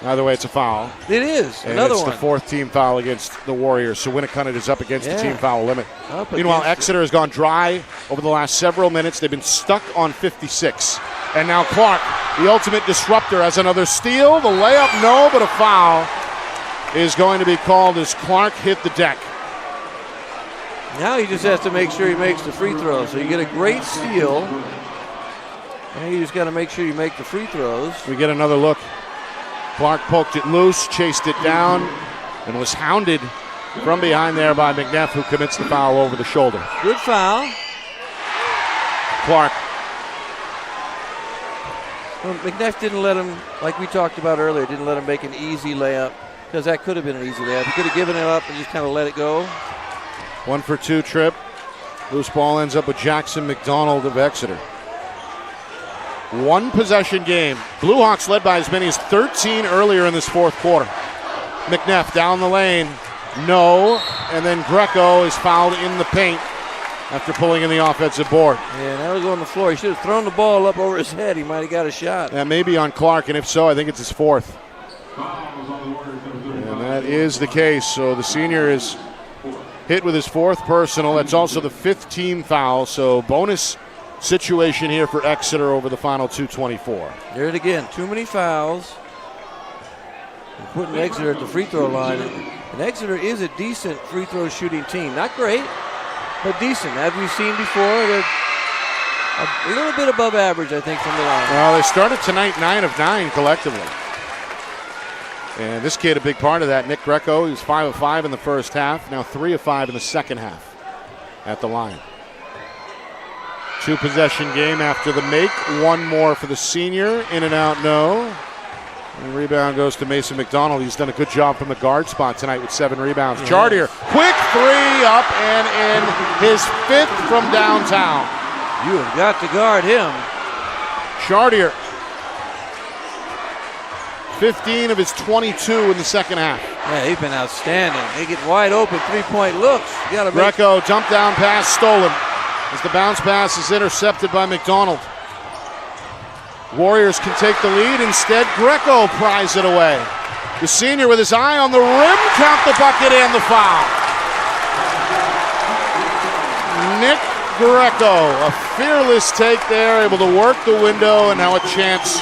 Either way, it's a foul. It is. And Another it's one. The 4th team foul against the Warriors. So Winnacunnet is up against the team foul limit. Meanwhile, Exeter has gone dry over the last several minutes. They've been stuck on 56. And now Clark, the ultimate disruptor, has another steal. The layup, no, but a foul is going to be called as Clark hit the deck. Now he just has to make sure he makes the free throws. So you get a great steal. And you just got to make sure you make the free throws. We get another look. Clark poked it loose, chased it down, and was hounded from behind there by McNeff, who commits the foul over the shoulder. Good foul. Clark. Well, McNeff didn't let him, like we talked about earlier, didn't let him make an easy layup, because that could have been an easy layup. He could have given it up and just kind of let it go. 1 for 2 trip. Loose ball ends up with Jackson McDonald of Exeter. 1 possession game. Blue Hawks led by as many as 13 earlier in this 4th quarter. McNeff down the lane. No. And then Greco is fouled in the paint after pulling in the offensive board. Yeah, that was on the floor. He should have thrown the ball up over his head. He might have got a shot. That may be on Clark, and if so, I think it's his fourth. And that is the case. So the senior is hit with his fourth personal. That's also the fifth team foul. So bonus situation here for Exeter over the final 2:24. There it again. Too many fouls. We're putting Exeter at the free throw line. And Exeter is a decent free throw shooting team. Not great, but decent. As we've seen before, they're a little bit above average, I think, from the line. Well, they started tonight 9 of 9 collectively. And this kid, a big part of that, Nick Greco, he was 5 of 5 in the first half, now 3 of 5 in the second half at the line. 2-possession game after the make, one more for the senior, in and out, no. And the rebound goes to Mason McDonald. He's done a good job from the guard spot tonight with 7 rebounds. Yes. Chartier, quick three, up and in, his 5th from downtown. You have got to guard him. Chartier, 15 of his 22 in the second half. Yeah, he's been outstanding. They get wide open three-point looks. You gotta make Greco, jump down pass stolen as the bounce pass is intercepted by McDonald. Warriors can take the lead. Instead, Greco pries it away. The senior with his eye on the rim, count the bucket and the foul. Nick Greco, a fearless take there, able to work the window, and now a chance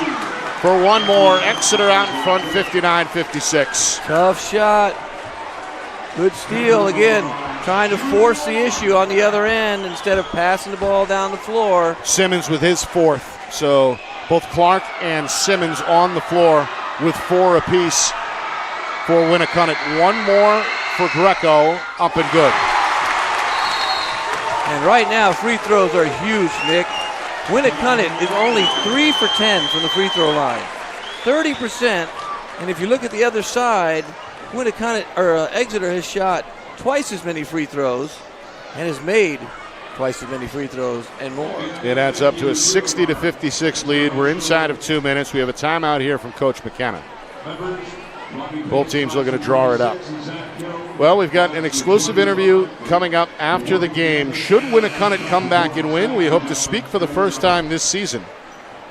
for one more. Exeter out in front, 59-56. tough shot. Good steal again. Trying to force the issue on the other end instead of passing the ball down the floor. Simmons with his 4th. So both Clark and Simmons on the floor with 4 apiece for Winnacunnet. One more for Greco, up and good. And right now, free throws are huge, Nick. Winnacunnet is only 3 for 10 from the free throw line. 30%. And if you look at the other side, Exeter has shot twice as many free throws and has made twice as many free throws and more. It adds up to a 60-56 lead. We're inside of 2 minutes. We have a timeout here from Coach McKenna. Both teams looking to draw it up. Well, we've got an exclusive interview coming up after the game. Should Winnacunnet come back and win, we hope to speak for the first time this season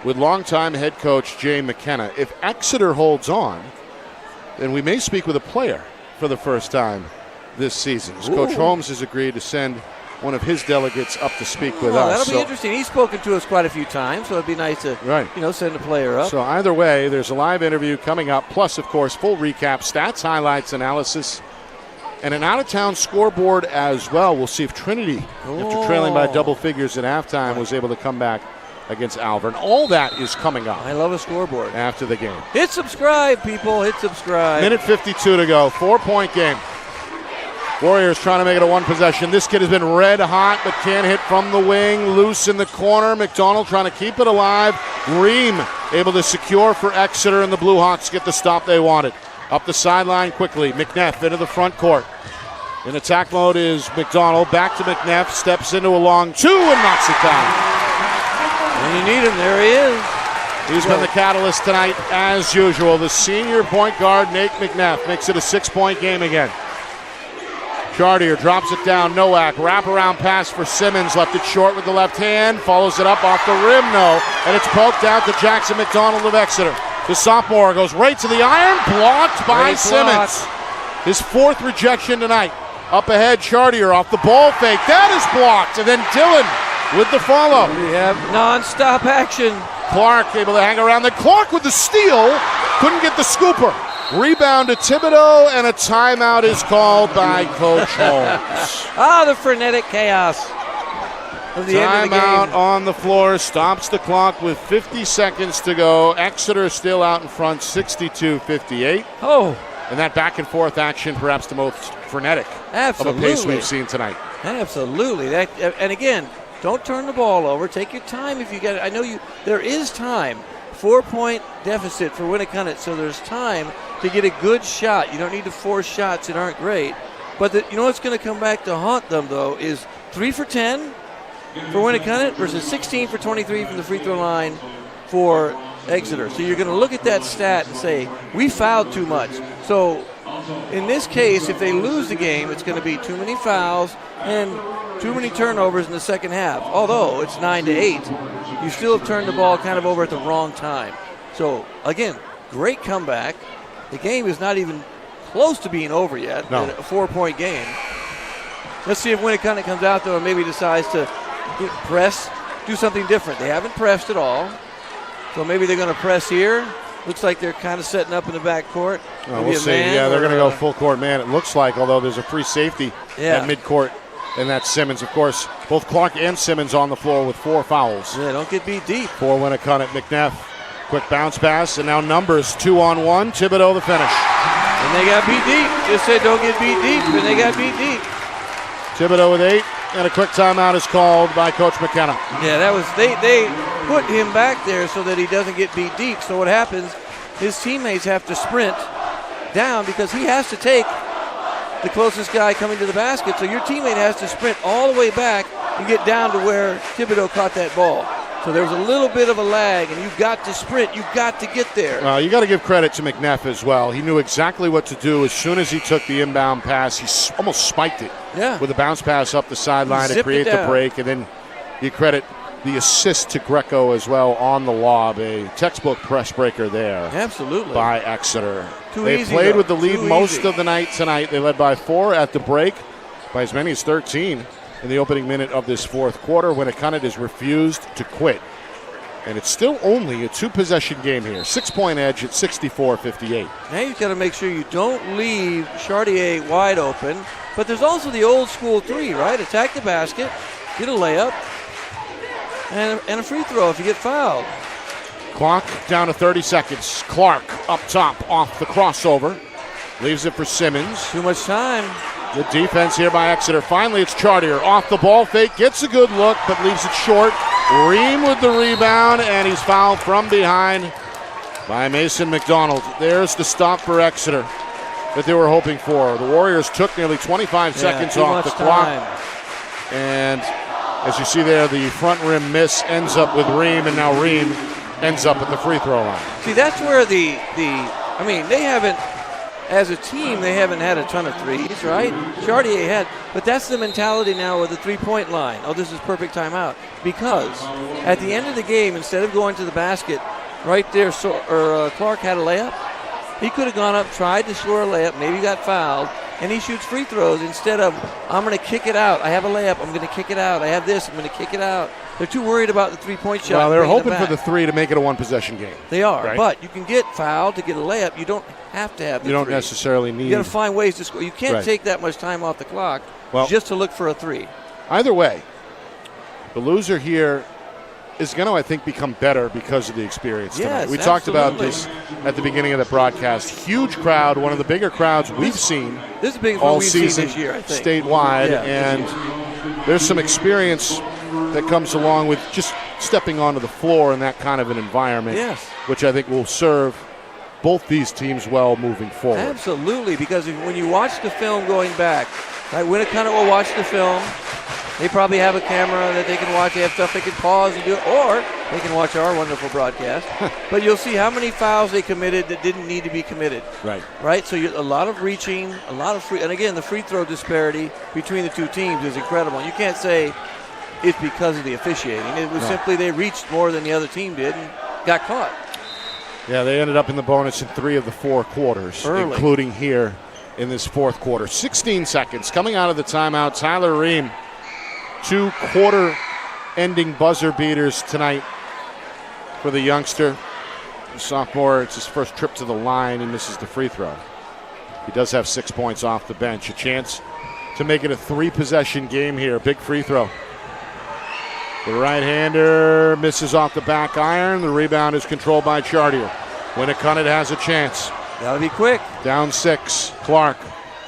with longtime head coach Jay McKenna. If Exeter holds on, then we may speak with a player for the first time this season. Coach Holmes has agreed to send one of his delegates up to speak with us. That'll be interesting. He's spoken to us quite a few times, so it'd be nice to send a player up. So either way, there's a live interview coming up, plus, of course, full recap, stats, highlights, analysis, and an out-of-town scoreboard as well. We'll see if Trinity, after trailing by double figures at halftime, was able to come back against Alvern. All that is coming up. I love a scoreboard. After the game. Hit subscribe, people. Hit subscribe. Minute 52 to go. 4-point game. Warriors trying to make it a one possession. This kid has been red hot, but can't hit from the wing. Loose in the corner. McDonald trying to keep it alive. Ream able to secure for Exeter, and the Blue Hawks get the stop they wanted. Up the sideline quickly. McNeff into the front court. In attack mode is McDonald. Back to McNeff. Steps into a long 2 and knocks it down. When you need him, there he is. He's been the catalyst tonight, as usual. The senior point guard, Nate McNeff, makes it a 6-point game again. Chartier drops it down. Nowak, wraparound pass for Simmons. Left it short with the left hand. Follows it up off the rim, no. And it's poked out to Jackson McDonald of Exeter. The sophomore goes right to the iron. Blocked by Simmons. His 4th rejection tonight. Up ahead, Chartier off the ball fake. That is blocked. And then Dillon with the follow. We have non-stop action. Clark able to hang around. Then Clark with the steal. Couldn't get the scooper. Rebound to Thibodeau, and a timeout is called by Coach Holmes. The frenetic chaos of the end of the game. Timeout on the floor, stops the clock with 50 seconds to go. Exeter is still out in front, 62-58. And that back and forth action, perhaps the most frenetic of a pace we've seen tonight. Absolutely. And again, don't turn the ball over. Take your time if you get it. I know there is time. 4-point deficit for Winnacunnet, so there's time to get a good shot. You don't need to force shots that aren't great. But you know what's going to come back to haunt them, though, is 3 for 10 for Winnacunnet versus 16 for 23 from the free throw line for Exeter. So you're going to look at that stat and say, we fouled too much. So in this case, if they lose the game, it's going to be too many fouls and too many turnovers in the second half. Although it's 9-8, you still have turned the ball kind of over at the wrong time. So, again, great comeback. The game is not even close to being over yet. No. A 4-point game. Let's see if Winnacunnet comes out, though, and maybe decides to press, do something different. They haven't pressed at all. So maybe they're going to press here. Looks like they're kind of setting up in the back court. We'll see. Yeah, they're going to go full court man, it looks like, although there's a free safety at midcourt, and that's Simmons. Of course, both Clark and Simmons on the floor with 4 fouls. Yeah, don't get beat deep. For Winnacunnet. McNeff, quick bounce pass, and now numbers 2-on-1. Thibodeau the finish. And they got beat deep. Just said don't get beat deep, and they got beat deep. Thibodeau with 8, and a quick timeout is called by Coach McKenna. Yeah, that was they put him back there so that he doesn't get beat deep. So what happens, his teammates have to sprint down because he has to take the closest guy coming to the basket. So your teammate has to sprint all the way back and get down to where Thibodeau caught that ball. So there was a little bit of a lag, and you've got to sprint. You've got to get there. You got to give credit to McNeff as well. He knew exactly what to do as soon as he took the inbound pass. He almost spiked it with a bounce pass up the sideline to create the break. And then you credit the assist to Greco as well on the lob. A textbook press breaker there. Absolutely. By Exeter. They played with the lead most of the night tonight. They led by 4 at the break, by as many as 13 in the opening minute of this fourth quarter. Winnacunnet has refused to quit. And it's still only a 2-possession game here. 6-point edge at 64-58. Now you've got to make sure you don't leave Chartier wide open. But there's also the old school 3, right? Attack the basket, get a layup, and a free throw if you get fouled. Clock down to 30 seconds. Clark up top off the crossover. Leaves it for Simmons. Too much time. Good defense here by Exeter. Finally, it's Chartier. Off the ball fake. Gets a good look, but leaves it short. Ream with the rebound, and he's fouled from behind by Mason McDonald. There's the stop for Exeter that they were hoping for. The Warriors took nearly 25 seconds off the clock. And as you see there, the front rim miss ends up with Ream, and now Ream ends up at the free throw line. See, that's where they haven't, as a team, they haven't had a ton of threes, right? Chartier had, but that's the mentality now with the three-point line. Oh, this is perfect timeout. Because at the end of the game, instead of going to the basket right there, Clark had a layup. He could have gone up, tried to score a layup, maybe got fouled, and he shoots free throws instead of, I'm going to kick it out. I have a layup, I'm going to kick it out. I have this, I'm going to kick it out. They're too worried about the three-point shot. Well, they're hoping for the 3 to make it a 1-possession game. They are, right? But you can get fouled to get a layup. You don't have to have the 3. You don't necessarily need. You got to find ways to score. You can't take that much time off the clock just to look for a 3. Either way, the loser here is going to, I think, become better because of the experience tonight. We talked about this at the beginning of the broadcast. Huge crowd, one of the bigger crowds we've seen this is the biggest all we've season seen this year, I think. Statewide, and there's some experience that comes along with just stepping onto the floor in that kind of an environment, which I think will serve both these teams well moving forward. Absolutely, because when you watch the film going back, right, Winnacunnet will watch the film. They probably have a camera that they can watch. They have stuff they can pause and do it, or they can watch our wonderful broadcast. But you'll see how many fouls they committed that didn't need to be committed. Right. So a lot of reaching, a lot of free, and again, the free throw disparity between the two teams is incredible. You can't say it's because of the officiating. It was simply they reached more than the other team did and got caught. Yeah, they ended up in the bonus in 3 of the 4 quarters, including here in this fourth quarter. 16 seconds coming out of the timeout. Tyler Ream, 2 quarter-ending buzzer beaters tonight for the youngster. The sophomore, it's his first trip to the line and misses the free throw. He does have 6 points off the bench. A chance to make it a 3-possession game here. Big free throw. The right-hander misses off the back iron. The rebound is controlled by Chartier. Winnacunnet has a chance. Gotta be quick. Down 6. Clark.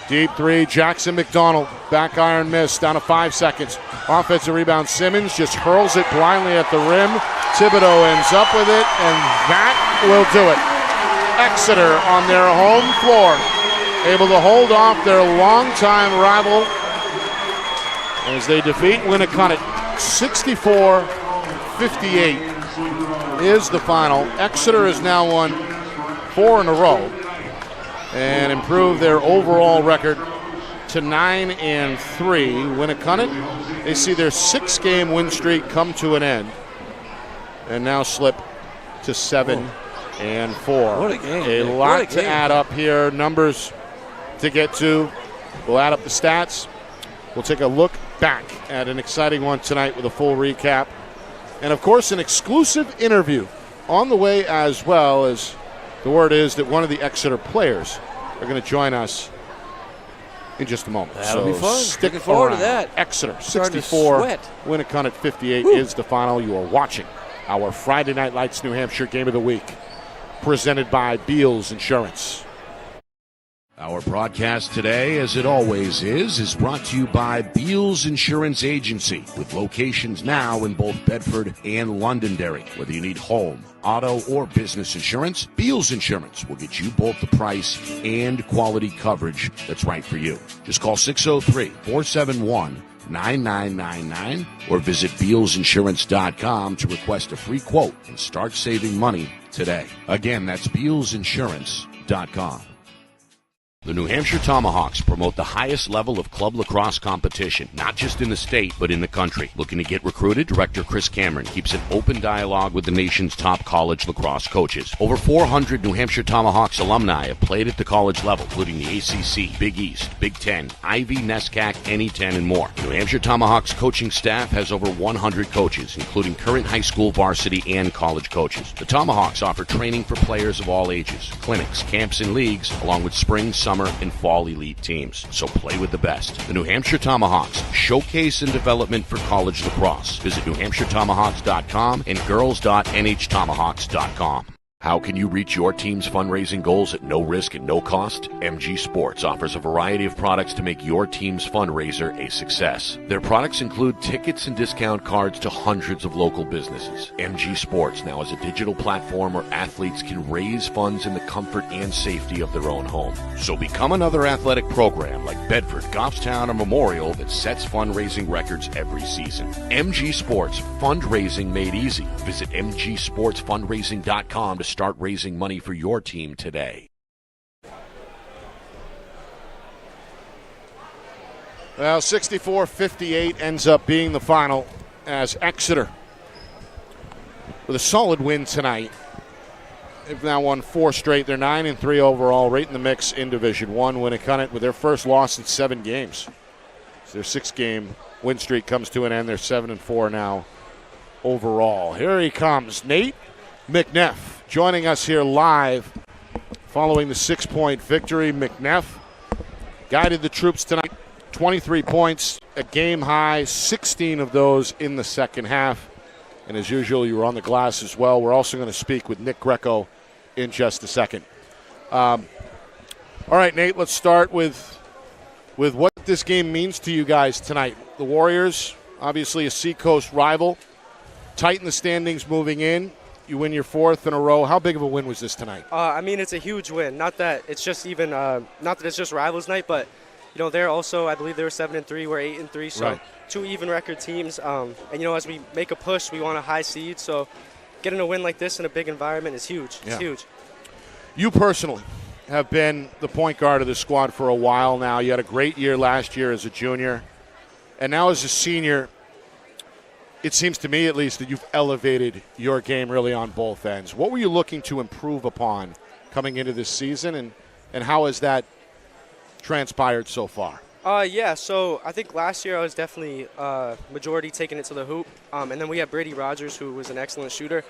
Deep 3. Jackson McDonald. Back iron miss. Down to 5 seconds. Offensive rebound. Simmons just hurls it blindly at the rim. Thibodeau ends up with it, and that will do it. Exeter on their home floor, able to hold off their longtime rival as they defeat Winnacunnet. 64-58 is the final. Exeter has now won 4 in a row. and improve their overall record to 9-3. Winnacunnet, they see their 6-game win streak come to an end and now slip to 7-4. What a game. A lot to add up here. Numbers to get to. We'll add up the stats. We'll take a look back at an exciting one tonight with a full recap. And, of course, an exclusive interview on the way, as well as the word is that one of the Exeter players are going to join us in just a moment. That'll be fun. Stick Looking forward around. to that. Exeter Starting to 64, sweat. Winnacunnet 58 Woo. is the final. You are watching our Friday Night Lights New Hampshire Game of the Week, presented by Beals Insurance. Our broadcast today, as it always is brought to you by Beals Insurance Agency, with locations now in both Bedford and Londonderry. Whether you need home, auto, or business insurance, Beals Insurance will get you both the price and quality coverage that's right for you. Just call 603-471-9999 or visit BealsInsurance.com to request a free quote and start saving money today. Again, that's BealsInsurance.com. The New Hampshire Tomahawks promote the highest level of club lacrosse competition, not just in the state, but in the country. Looking to get recruited? Director Chris Cameron keeps an open dialogue with the nation's top college lacrosse coaches. Over 400 New Hampshire Tomahawks alumni have played at the college level, including the ACC, Big East, Big Ten, Ivy, NESCAC, NE10, and more. The New Hampshire Tomahawks coaching staff has over 100 coaches, including current high school varsity and college coaches. The Tomahawks offer training for players of all ages, clinics, camps, and leagues, along with spring, summer, and fall elite teams. So play with the best. The New Hampshire Tomahawks, showcase and development for college lacrosse. Visit NewHampshireTomahawks.com and girls.nhtomahawks.com. How can you reach your team's fundraising goals at no risk and no cost? MG Sports offers a variety of products to make your team's fundraiser a success. Their products include tickets and discount cards to hundreds of local businesses. MG Sports now has a digital platform where athletes can raise funds in the comfort and safety of their own home. So become another athletic program like Bedford, Goffstown, or Memorial that sets fundraising records every season. MG Sports, fundraising made easy. Visit mgsportsfundraising.com to start raising money for your team today. Well, 64-58 ends up being the final as Exeter, with a solid win tonight, they've now won 4 straight. They're 9-3 overall, right in the mix in Division 1. Winnacunnet with their first loss in 7 games. So their 6-game win streak comes to an end. They're 7-4 now overall. Here he comes, Nate McNeff, joining us here live following the 6-point victory. McNeff guided the troops tonight, 23 points, a game high, 16 of those in the second half. And as usual, you were on the glass as well. We're also going to speak with Nick Greco in just a second. All right, Nate, let's start with what this game means to you guys tonight. The Warriors, obviously a Seacoast rival, tighten the standings moving in. You win your 4th in a row. How big of a win was this tonight? I mean, it's a huge win. Not that it's just even, not that it's just rivals night, but they're also, I believe they were 7-3, we're 8-3, so right. 2 even record teams. And as we make a push, we want a high seed. So getting a win like this in a big environment is huge. It's huge. You personally have been the point guard of this squad for a while now. You had a great year last year as a junior, and now as a senior. It seems to me, at least, that you've elevated your game really on both ends. What were you looking to improve upon coming into this season, and how has that transpired so far? So I think last year I was definitely majority taking it to the hoop. And then we had Brady Rogers, who was an excellent shooter.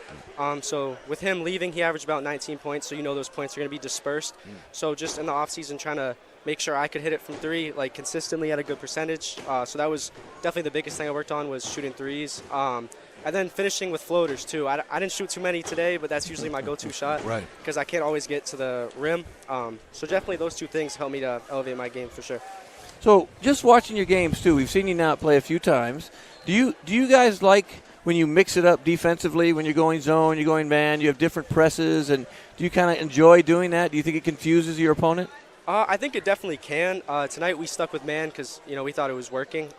So with him leaving, he averaged about 19 points, so those points are going to be dispersed. So just in the offseason, trying to make sure I could hit it from 3, consistently at a good percentage. So that was definitely the biggest thing I worked on, was shooting threes. And then finishing with floaters, too. I didn't shoot too many today, but that's usually my go-to shot. Right. Because I can't always get to the rim. So definitely those 2 things helped me to elevate my game for sure. So just watching your games, too, we've seen you now play a few times. Do you guys like when you mix it up defensively, when you're going zone, you're going man, you have different presses, and do you kind of enjoy doing that? Do you think it confuses your opponent? I think it definitely can. Tonight we stuck with man because, we thought it was working.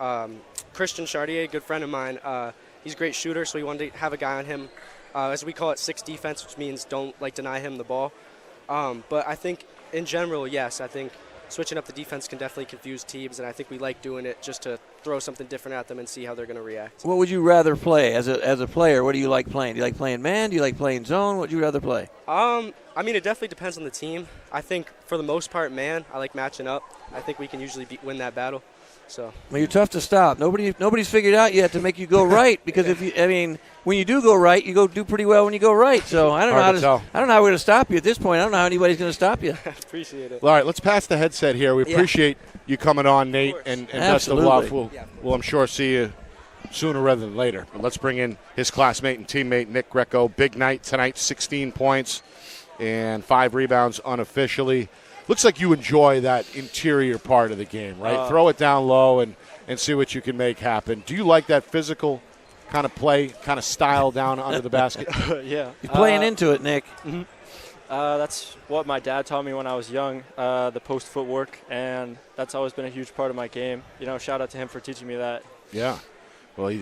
Christian Chartier, a good friend of mine, he's a great shooter, so we wanted to have a guy on him. As we call it, 6 defense, which means don't deny him the ball. But I think in general, yes. I think switching up the defense can definitely confuse teams, and I think we like doing it just to throw something different at them and see how they're going to react. What would you rather play as a player? What do you like playing? Do you like playing man? Do you like playing zone? What would you rather play? I mean, it definitely depends on the team. I think for the most part, man, I like matching up. I think we can usually win that battle. So. Well, you're tough to stop. Nobody's figured out yet to make you go right because when you do go right, you do pretty well when you go right. So I don't know how we're going to stop you at this point. I don't know how anybody's going to stop you. I appreciate it. Well, all right, let's pass the headset here. We appreciate you coming on, Nate, and best of luck. We'll I'm sure see you sooner rather than later. But let's bring in his classmate and teammate Nick Greco. Big night tonight, 16 points and 5 rebounds unofficially. Looks like you enjoy that interior part of the game, right? Throw it down low and see what you can make happen. Do you like that physical kind of play, kind of style down under the basket? Yeah. You're playing into it, Nick. Mm-hmm. That's what my dad taught me when I was young, the post footwork, and that's always been a huge part of my game. Shout out to him for teaching me that. Yeah. Well,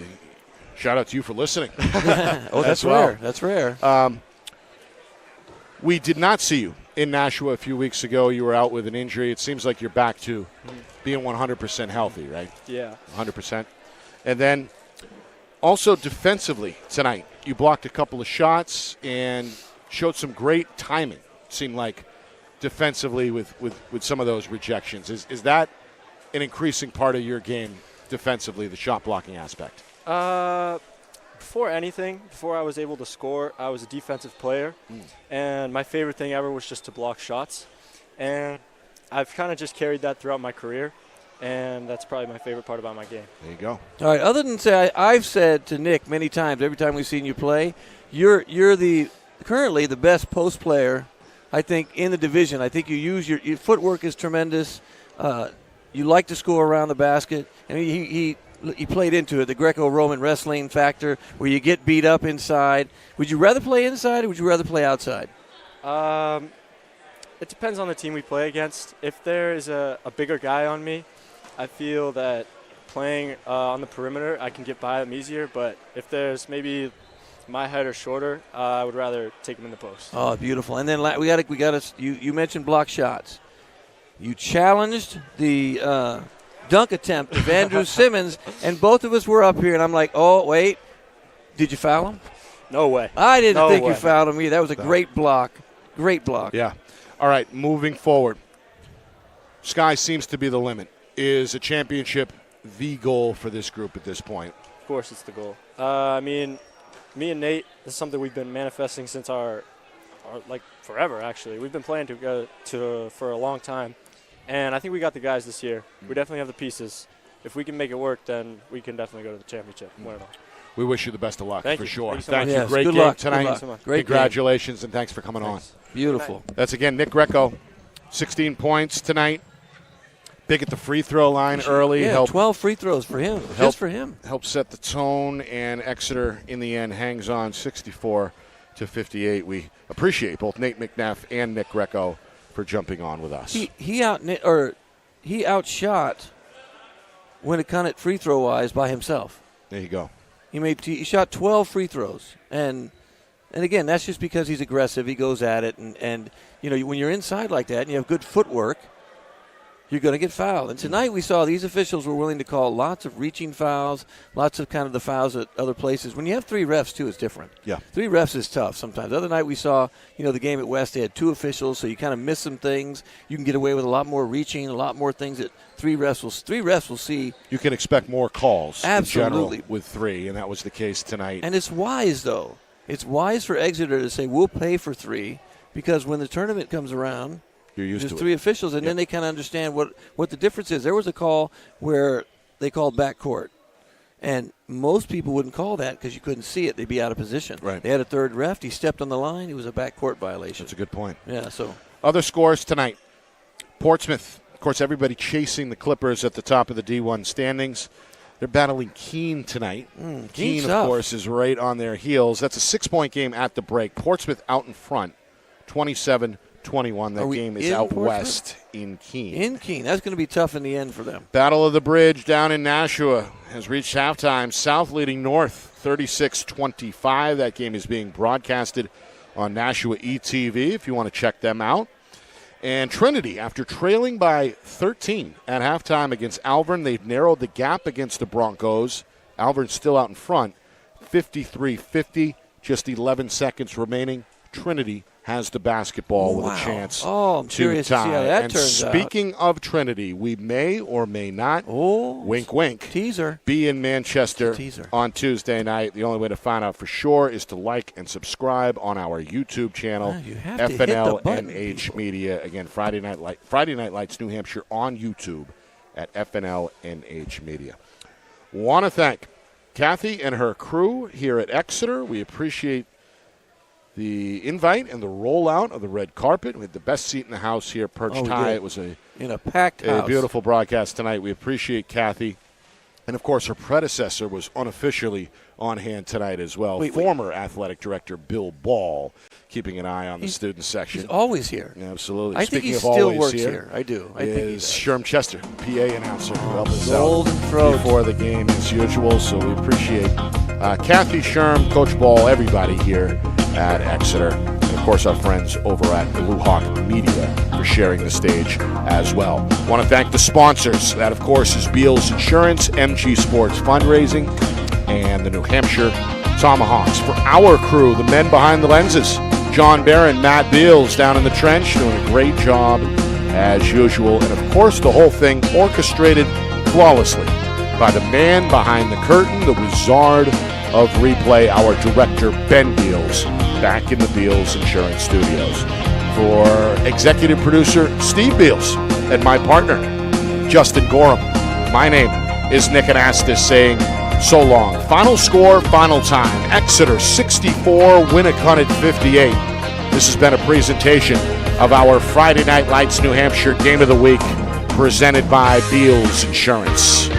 shout out to you for listening. That's rare. That's rare. We did not see you in Nashua a few weeks ago. You were out with an injury. It seems like you're back to being 100% healthy, right? Yeah. 100%. And then also defensively tonight, you blocked a couple of shots and showed some great timing, it seemed like, defensively with some of those rejections. Is that an increasing part of your game defensively, the shot blocking aspect? Before I was able to score, I was a defensive player, and my favorite thing ever was just to block shots. And I've kind of just carried that throughout my career, and that's probably my favorite part about my game. There you go. All right, other than say, I've said to Nick many times, every time we've seen you play, you're currently the best post player, I think, in the division. I think you use your footwork is tremendous. You like to score around the basket. I mean, he played into it, the Greco-Roman wrestling factor, where you get beat up inside. Would you rather play inside or would you rather play outside? It depends on the team we play against. If there is a bigger guy on me, I feel that playing on the perimeter, I can get by them easier. But if there's maybe my height or shorter, I would rather take them in the post. Oh, beautiful. And then we got you mentioned block shots. You challenged the dunk attempt of Andrew Simmons, and both of us were up here, and I'm like, oh, wait, did you foul him? No way. I didn't think you fouled him either. That was a great block. Great block. Yeah. All right, moving forward. Sky seems to be the limit. Is a championship the goal for this group at this point? Of course it's the goal. I mean, me and Nate, this is something we've been manifesting since our forever, actually. We've been playing together for a long time. And I think we got the guys this year. We definitely have the pieces. If we can make it work, then we can definitely go to the championship. Win it all. We wish you the best of luck, for sure. Thank you. Thank you. Great Good game luck. tonight. Good luck. So much. Great Congratulations, and thanks for coming on. Beautiful. That's, again, Nick Greco, 16 points tonight. Big at the free throw line early. Yeah, 12 free throws for him. Just for him. Helped set the tone, and Exeter, in the end, hangs on 64-58. We appreciate both Nate McNeff and Nick Greco for jumping on with us. He outshot Winnacunnet free throw wise by himself. There you go. He shot 12 free throws, and again, that's just because he's aggressive. He goes at it, and when you're inside like that and you have good footwork, you're going to get fouled. And tonight we saw these officials were willing to call lots of reaching fouls, lots of kind of the fouls at other places. When you have 3 refs, too, it's different. Yeah. 3 refs is tough sometimes. The other night we saw, the game at West, they had 2 officials, so you kind of miss some things. You can get away with a lot more reaching, a lot more things that 3 refs will see. You can expect more calls Absolutely. in general with 3, and that was the case tonight. And it's wise, though. It's wise for Exeter to say, we'll pay for 3, because when the tournament comes around, you're used to there's 3 officials, and then they kind of understand what the difference is. There was a call where they called backcourt, and most people wouldn't call that because you couldn't see it. They'd be out of position. Right. They had a 3rd ref. He stepped on the line. It was a backcourt violation. That's a good point. Yeah, so. Other scores tonight. Portsmouth, of course, everybody chasing the Clippers at the top of the D1 standings. They're battling Keene tonight. Keene, of course, is right on their heels. That's a 6-point game at the break. Portsmouth out in front, 27-21. That game is out west in Keene. In Keene. That's going to be tough in the end for them. Battle of the Bridge down in Nashua has reached halftime. South leading North 36-25. That game is being broadcasted on Nashua ETV if you want to check them out. And Trinity, after trailing by 13 at halftime against Alvern, they've narrowed the gap against the Broncos. Alvern's still out in front, 53-50, just 11 seconds remaining. Trinity has the basketball with a chance I'm to curious tie. to see how that and turns out. Speaking of Trinity, we may or may not, wink, wink, teaser, be in Manchester teaser on Tuesday night. The only way to find out for sure is to like and subscribe on our YouTube channel, you have to hit the button, FNLNH people. Media. Again, Friday Night Lights New Hampshire on YouTube at FNLNH Media. Want to thank Kathy and her crew here at Exeter. We appreciate the invite and the rollout of the red carpet. We had the best seat in the house here, perched high. It was in a packed house. A beautiful broadcast tonight. We appreciate Kathy. And, of course, her predecessor was unofficially on hand tonight as well. Former athletic director Bill Ball, keeping an eye on the student section. He's always here. Absolutely. I Speaking think he of still always works here, here. I do. I think he is does. Sherm Chester, PA announcer, who helped us Golden out throat. before the game as usual. So we appreciate Kathy, Sherm, Coach Ball, everybody here at Exeter. And, of course, our friends over at Blue Hawk Media for sharing the stage as well. Want to thank the sponsors. That, of course, is Beals Insurance, MG Sports Fundraising, and the New Hampshire Tomahawks. For our crew, the men behind the lenses, John Barron, Matt Beals down in the trench, doing a great job as usual. And, of course, the whole thing orchestrated flawlessly by the man behind the curtain, the wizard of replay, our director, Ben Beals, back in the Beals Insurance Studios. For executive producer Steve Beals and my partner, Justin Gorham, my name is Nick Anastas saying so long. Final score, final time, Exeter 64, Winnacunnet 58. This has been a presentation of our Friday Night Lights New Hampshire Game of the Week presented by Beals Insurance.